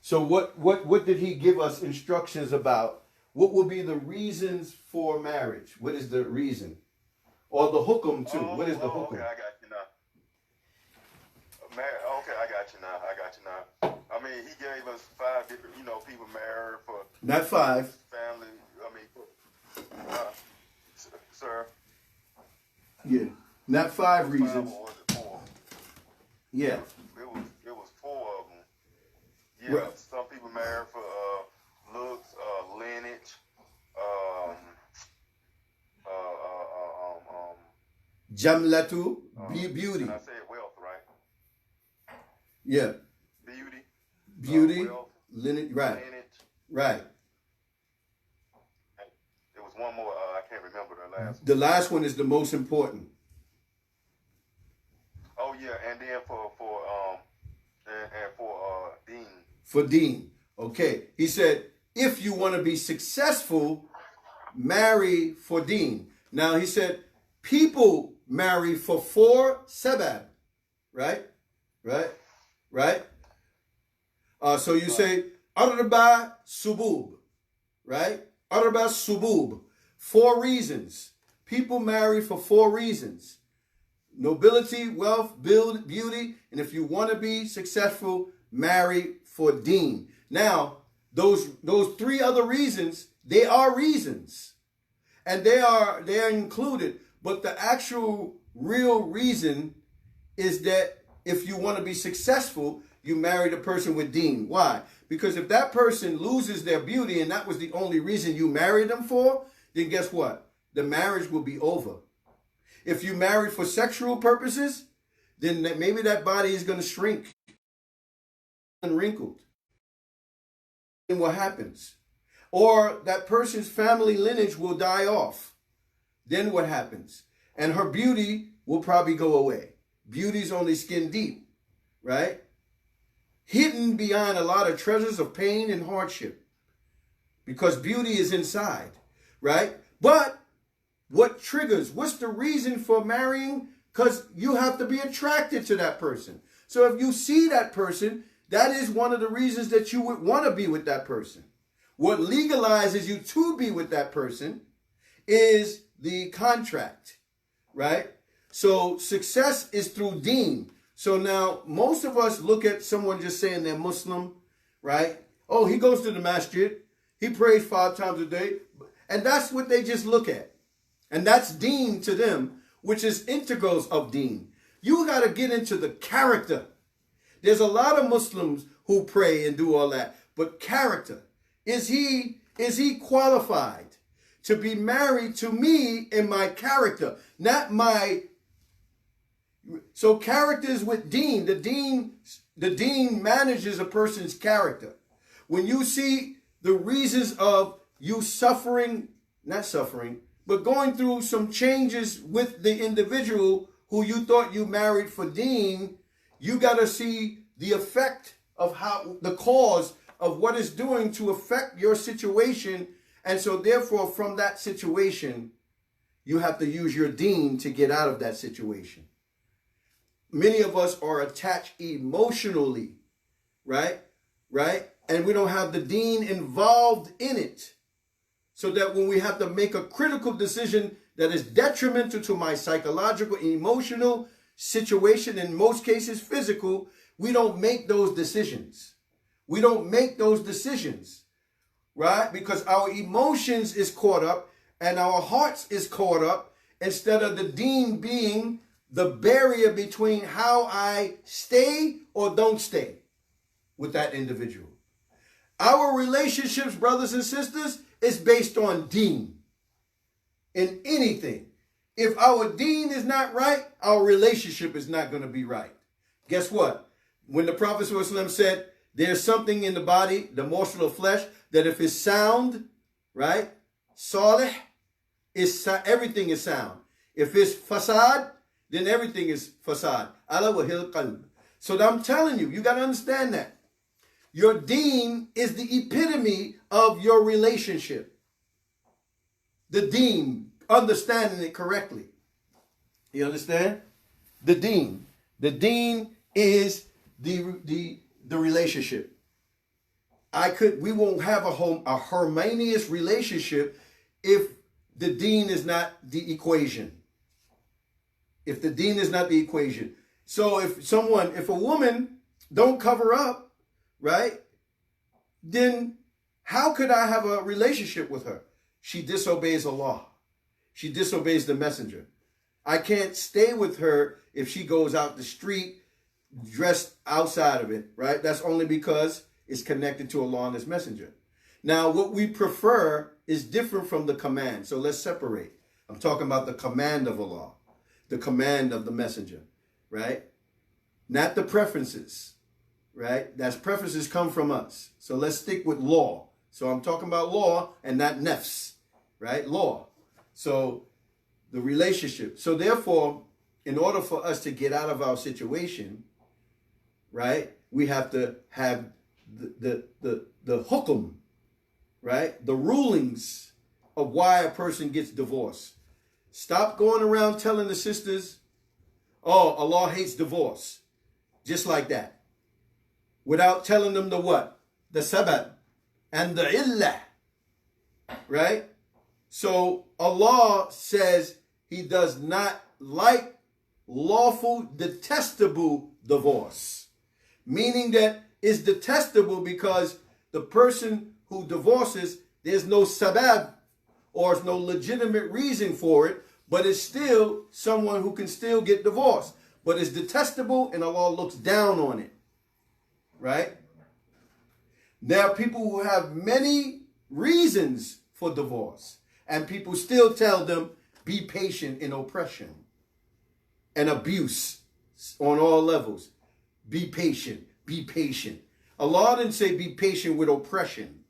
So what did he give us instructions about What will be the reasons for marriage? What is the reason? Or the hukum too. What is the hukum? Okay, I got you now. Okay, I got you now. I mean, he gave us 5 different, people married for. Not 5. Family. I mean, sir. Yeah. Not 5 reasons. 5 or was it 4? Yeah. It was 4 of them. Yeah. Right. Some people married for looks, lineage, Jamlatu, beauty. and I said wealth, right? Yeah. Beauty, wealth, lineage, right, lineage. right. There was one more. I can't remember the last one. The last one is the most important. Oh yeah, and then for Dean. For Dean. Okay. He said, if you want to be successful, marry for Dean. Now he said, people marry for 4 sabab. Right? So you say, Arba subub. Right? Arba subub. 4 reasons. People marry for 4 reasons. Nobility, wealth, beauty, and if you want to be successful, marry for Deen. Now, those 3 other reasons, they are reasons, and they are included. But the actual real reason is that if you want to be successful, you marry the person with Deen. Why? Because if that person loses their beauty and that was the only reason you married them for, then guess what? The marriage will be over. If you marry for sexual purposes, then maybe that body is going to shrink and wrinkled. And what happens? Or that person's family lineage will die off. Then what happens? And her beauty will probably go away. Beauty's only skin deep, right? Hidden behind a lot of treasures of pain and hardship. Because beauty is inside, right? But what triggers? What's the reason for marrying? Because you have to be attracted to that person. So if you see that person, that is one of the reasons that you would want to be with that person. What legalizes you to be with that person is the contract, right? So success is through Deen. So now most of us look at someone just saying they're Muslim, right? Oh, he goes to the masjid. He prays 5 times a day. And that's what they just look at. And that's Deen to them, which is integrals of Deen. You got to get into the character. There's a lot of Muslims who pray and do all that. But character. Is he qualified to be married to me in my character? Not my... So character is with Deen. The Deen manages a person's character. When you see the reasons of you suffering, not suffering, but going through some changes with the individual who you thought you married for Deen, you got to see the effect of how, the cause of what it's doing to affect your situation. And so therefore, from that situation, you have to use your Deen to get out of that situation. Many of us are attached emotionally, right? And we don't have the Deen involved in it. So that when we have to make a critical decision that is detrimental to my psychological, emotional situation, in most cases physical, we don't make those decisions. We don't make those decisions, right? Because our emotions is caught up and our hearts is caught up, instead of the Deen being the barrier between how I stay or don't stay with that individual. Our relationships, brothers and sisters, is based on Deen. In anything. If our Deen is not right, our relationship is not going to be right. Guess what? When the Prophet ﷺ said, there's something in the body, the morsel of flesh, that if it's sound, right? Salih, everything is sound. If it's fasad, then everything is fasad. Ala wahil qalb. So I'm telling you, you got to understand that. Your Deen is the epitome of your relationship. The Deen, understanding it correctly. You understand? The Deen. The Deen is the relationship. we won't have a harmonious relationship if the deen is not the equation. If the deen is not the equation. So if a woman don't cover up, right, then how could I have a relationship with her? She disobeys Allah. She disobeys the messenger. I can't stay with her if she goes out the street dressed outside of it, right? That's only because it's connected to Allah and His messenger. Now, what we prefer is different from the command. So let's separate. I'm talking about the command of Allah, the command of the messenger, right? Not the preferences, right? That's preferences come from us. So let's stick with law. So I'm talking about law and not nafs, right? Law. So the relationship. So therefore, in order for us to get out of our situation, right, we have to have the hukum, right? The rulings of why a person gets divorced. Stop going around telling the sisters, oh, Allah hates divorce. Just like that. Without telling them the what? The sabab and the illah. Right? So Allah says He does not like lawful, detestable divorce. Meaning that it's detestable because the person who divorces, there's no sabab or no legitimate reason for it, but it's still someone who can still get divorced. But it's detestable and Allah looks down on it. Right? There are people who have many reasons for divorce, and people still tell them, be patient in oppression and abuse on all levels. Be patient, be patient. Allah didn't say be patient with oppression.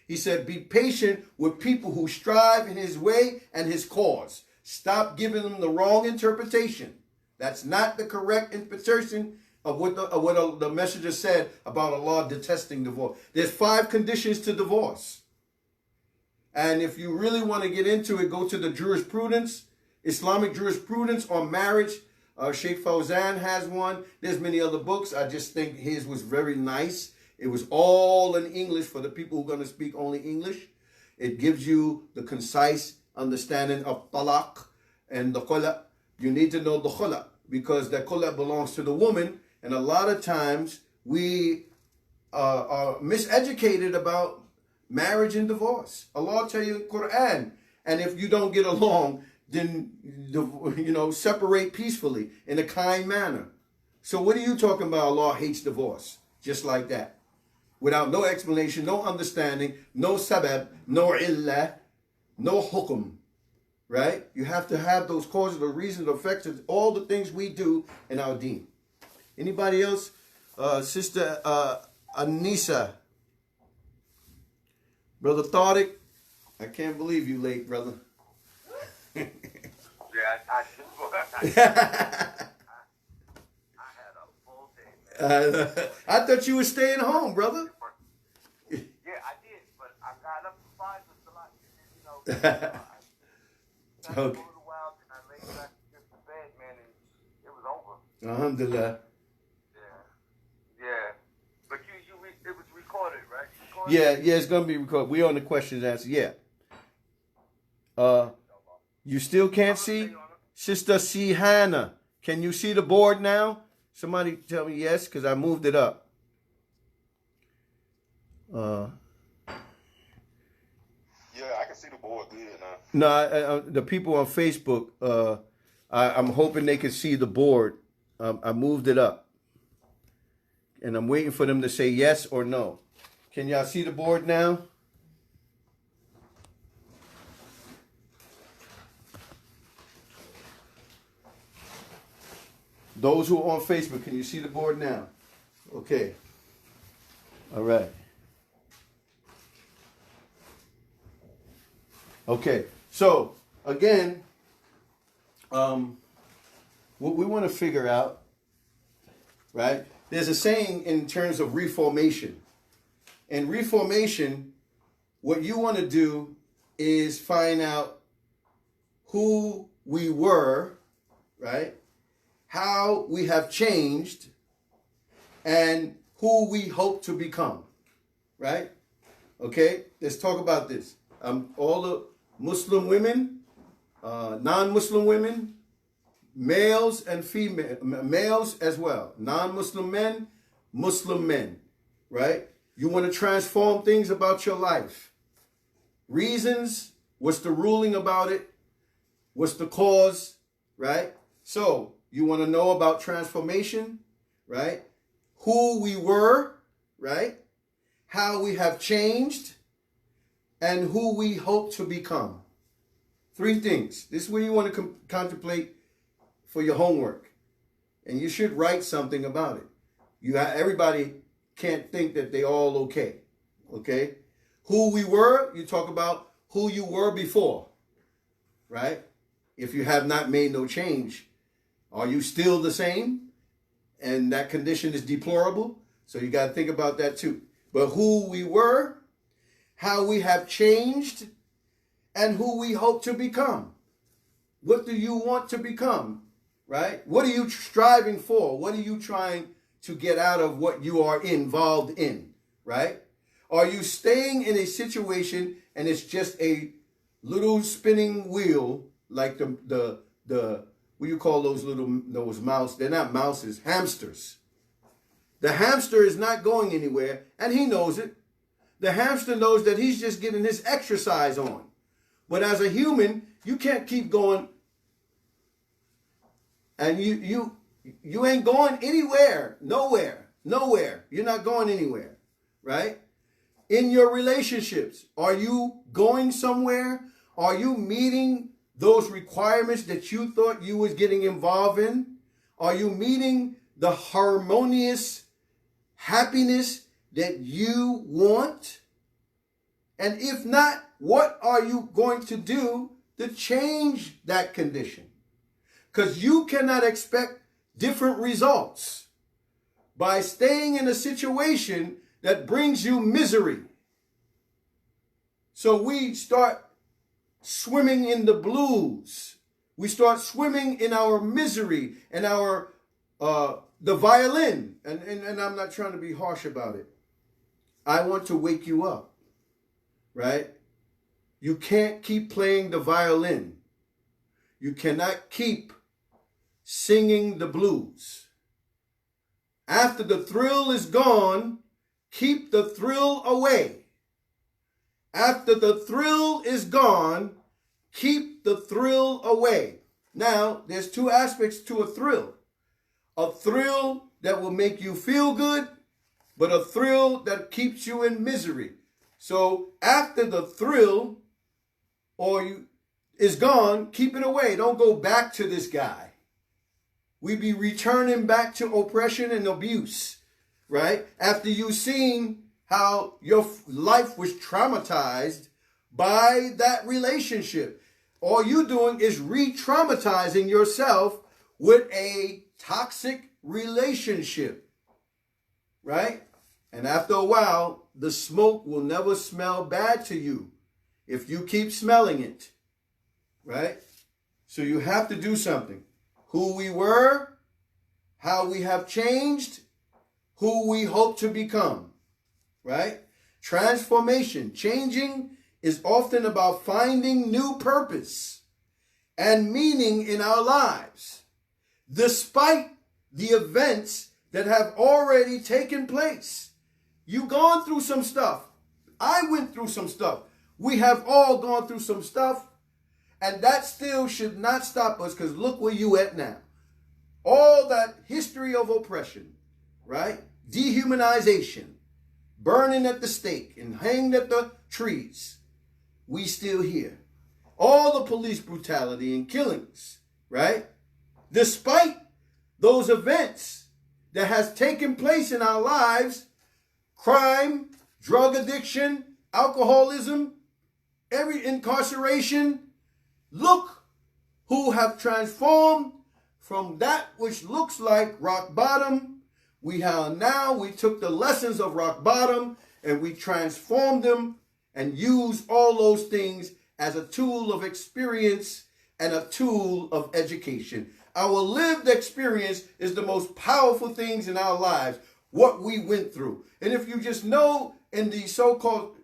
He said be patient with people who strive in His way and His cause. Stop giving them the wrong interpretation. That's not the correct interpretation of what the messenger said about Allah detesting divorce. There's 5 conditions to divorce. And if you really want to get into it, go to the jurisprudence, Islamic jurisprudence on marriage. Sheikh Fawzan has one. There's many other books. I just think his was very nice. It was all in English for the people who are going to speak only English. It gives you the concise understanding of talaq and the khula. You need to know the khula because the khula belongs to the woman. And a lot of times we are miseducated about marriage and divorce. Allah tell you in Quran, and if you don't get along, then separate peacefully in a kind manner. So what are you talking about? Allah hates divorce, just like that, without no explanation, no understanding, no sabab, no illah, no hukum. Right? You have to have those causes, the reasons, the effects of all the things we do in our deen. Anybody else? Sister Anissa. Brother Taariq, I can't believe you late, brother. Yeah, I had a full day, man. I thought you were staying home, brother. Yeah, I did, but I got up to 5 just a lot. I Okay. a little while, and I laid back just to bed, man, and it was over. Alhamdulillah. Yeah. But it was recorded, right? Yeah, it's gonna be recorded. We on the questions answer. Yeah. You still can't see? Sister C. Hannah, can you see the board now? Somebody tell me yes, because I moved it up. Yeah, I can see the board good now. No, the people on Facebook, I'm hoping they can see the board. I moved it up. And I'm waiting for them to say yes or no. Can y'all see the board now? Those who are on Facebook, can you see the board now? Okay. All right. Okay. So, again, what we want to figure out, right? There's a saying in terms of reformation. In reformation, what you want to do is find out who we were, right? How we have changed, and who we hope to become, right? Okay, let's talk about this. All the Muslim women, non-Muslim women, males and female, males as well, non-Muslim men, Muslim men, right? You want to transform things about your life. Reasons, what's the ruling about it? What's the cause, right? So you want to know about transformation, right? Who we were, right? How we have changed, and who we hope to become. 3 things. This is where you want to contemplate for your homework. And you should write something about it. Everybody can't think that they all okay. Okay? Who we were, you talk about who you were before. Right? If you have not made no change, are you still the same? And that condition is deplorable. So you got to think about that too. But who we were, how we have changed, and who we hope to become. What do you want to become? Right? What are you striving for? What are you trying to get out of what you are involved in? Right? Are you staying in a situation and it's just a little spinning wheel like the what do you call those mouse? They're not mouses, hamsters. The hamster is not going anywhere, and he knows it. The hamster knows that he's just getting his exercise on. But as a human, you can't keep going, and you ain't going anywhere, nowhere. You're not going anywhere, right? In your relationships, are you going somewhere? Are you meeting those requirements that you thought you was getting involved in? Are you meeting the harmonious happiness that you want? And if not, what are you going to do to change that condition? Because you cannot expect different results by staying in a situation that brings you misery. So we start swimming in the blues. We start swimming in our misery and our the violin. And I'm not trying to be harsh about it. I want to wake you up, right? You can't keep playing the violin. You cannot keep singing the blues. After the thrill is gone, keep the thrill away. After the thrill is gone, keep the thrill away. Now, there's 2 aspects to a thrill. A thrill that will make you feel good, but a thrill that keeps you in misery. So after the thrill is gone, keep it away. Don't go back to this guy. We be returning back to oppression and abuse, right? After you've seen how your life was traumatized by that relationship, all you're doing is re-traumatizing yourself with a toxic relationship, right? And after a while, the smoke will never smell bad to you if you keep smelling it, right? So you have to do something. Who we were, how we have changed, who we hope to become, right? Transformation, changing is often about finding new purpose and meaning in our lives, despite the events that have already taken place. You've gone through some stuff. I went through some stuff. We have all gone through some stuff. And that still should not stop us, because look where you at now. All that history of oppression, right? Dehumanization, burning at the stake and hanged at the trees. We still here. All the police brutality and killings, right? Despite those events that has taken place in our lives, crime, drug addiction, alcoholism, every incarceration, look who have transformed from that which looks like rock bottom. We took the lessons of rock bottom and we transformed them and used all those things as a tool of experience and a tool of education. Our lived experience is the most powerful things in our lives, what we went through. And if you just know in the so-called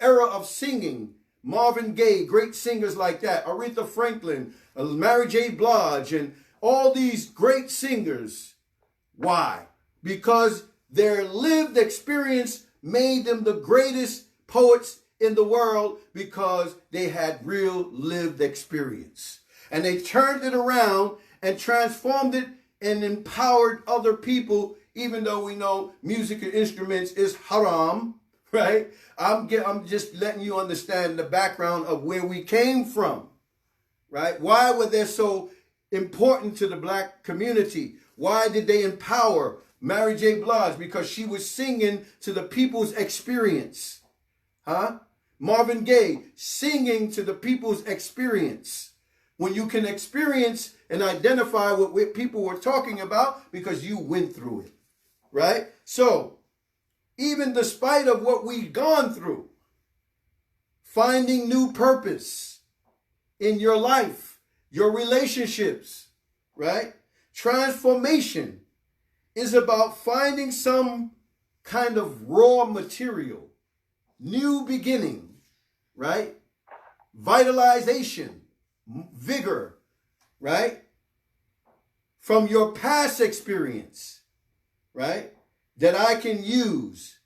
era of singing. Marvin Gaye, great singers like that. Aretha Franklin, Mary J. Blige, and all these great singers. Why? Because their lived experience made them the greatest poets in the world, because they had real lived experience. And they turned it around and transformed it and empowered other people, even though we know music and instruments is haram, right? I'm just letting you understand the background of where we came from, right? Why were they so important to the black community? Why did they empower Mary J. Blige? Because she was singing to the people's experience. Huh? Marvin Gaye, singing to the people's experience. When you can experience and identify what people were talking about because you went through it, right? So, even despite of what we've gone through, finding new purpose in your life, your relationships, right? Transformation is about finding some kind of raw material, new beginning, right? Vitalization, vigor, right? From your past experience, right? That I can use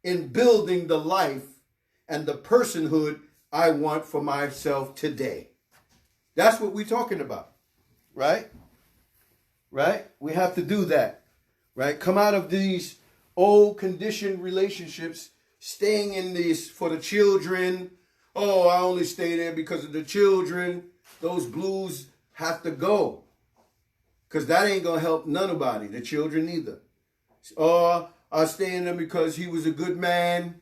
in building the life and the personhood I want for myself today. That's what we're talking about, right? Right? We have to do that, right? Come out of these old conditioned relationships, staying in these for the children. Oh, I only stay there because of the children. Those blues have to go, because that ain't going to help nobody, the children either. Oh, I stay in them because he was a good man,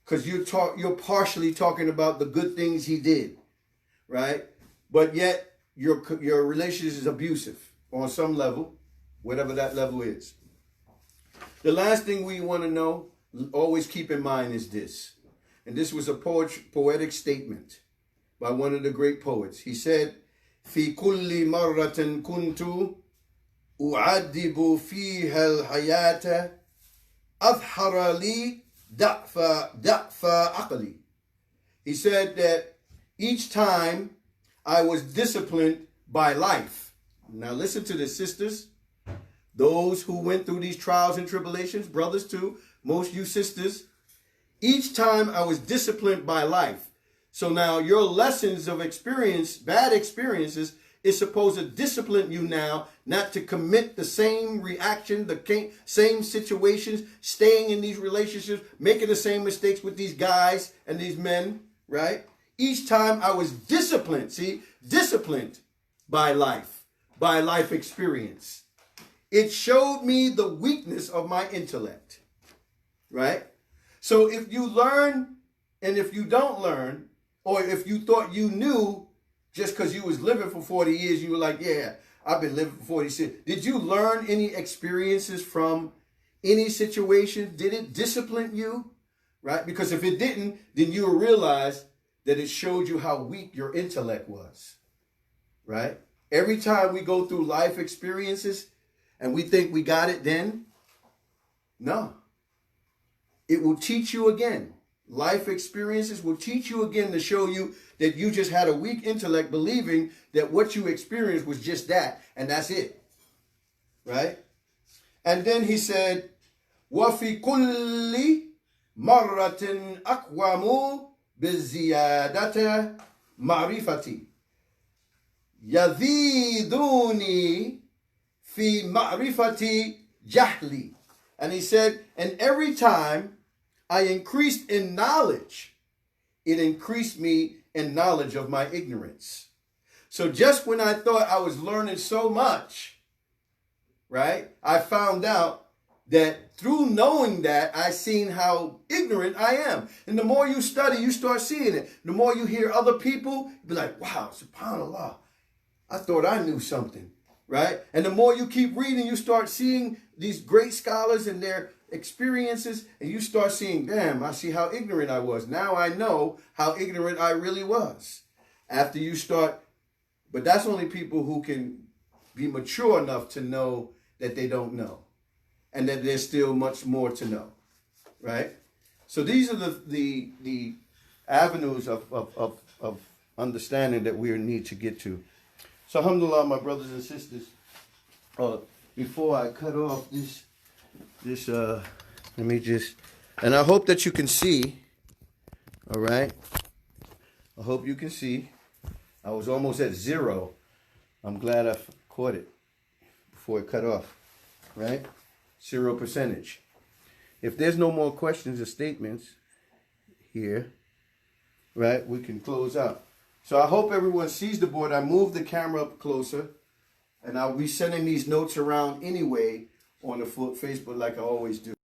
because you're partially talking about the good things he did, right? But yet your relationship is abusive on some level, whatever that level is. The last thing we want to know, always keep in mind, is this. And this was a poetic statement by one of the great poets. He said, في كل مرة كنت أعذب فيها الحياة أظهر لي ضعف عقلي. He said that each time I was disciplined by life. Now listen to this, sisters. Those who went through these trials and tribulations, brothers too, most you sisters, each time I was disciplined by life. So now your lessons of experience, bad experiences, is supposed to discipline you now not to commit the same reaction, the same situations, staying in these relationships, making the same mistakes with these guys and these men, right? Each time I was disciplined, disciplined by life experience. It showed me the weakness of my intellect, right? So if you learn and if you don't learn, or if you thought you knew just because you was living for 40 years, you were like, yeah, I've been living for 40 years. Did you learn any experiences from any situation? Did it discipline you, right? Because if it didn't, then you will realize that it showed you how weak your intellect was, right? Every time we go through life experiences and we think we got it then, no. It will teach you again. Life experiences will teach you again to show you that you just had a weak intellect, believing that what you experienced was just that, and that's it, right? And then he said, وَفِي كُلِّ مَرَّةٍ أَقْوَمُ بِالزِّيَادَةِ مَعْرِفَتِي يَذِيدُونِي فِي مَعْرِفَتِي جَهْلِي. And he said, and every time I increased in knowledge, it increased me in knowledge of my ignorance. So just when I thought I was learning so much, right, I found out that through knowing that, I seen how ignorant I am. And the more you study, you start seeing it. The more you hear other people, you be like, wow, subhanAllah, I thought I knew something, right? And the more you keep reading, you start seeing these great scholars and their experiences, and you start seeing, damn, I see how ignorant I was. Now I know how ignorant I really was. After you start, but that's only people who can be mature enough to know that they don't know, and that there's still much more to know, right? So these are the avenues of understanding that we need to get to. So alhamdulillah, my brothers and sisters, before I cut off this let me just, and I hope that you can see, all right? I hope you can see. I was almost at 0. I'm glad I caught it before it cut off, right? 0%. If there's no more questions or statements here, right, we can close out. So I hope everyone sees the board. I moved the camera up closer, and I'll be sending these notes around anyway on the Facebook like I always do.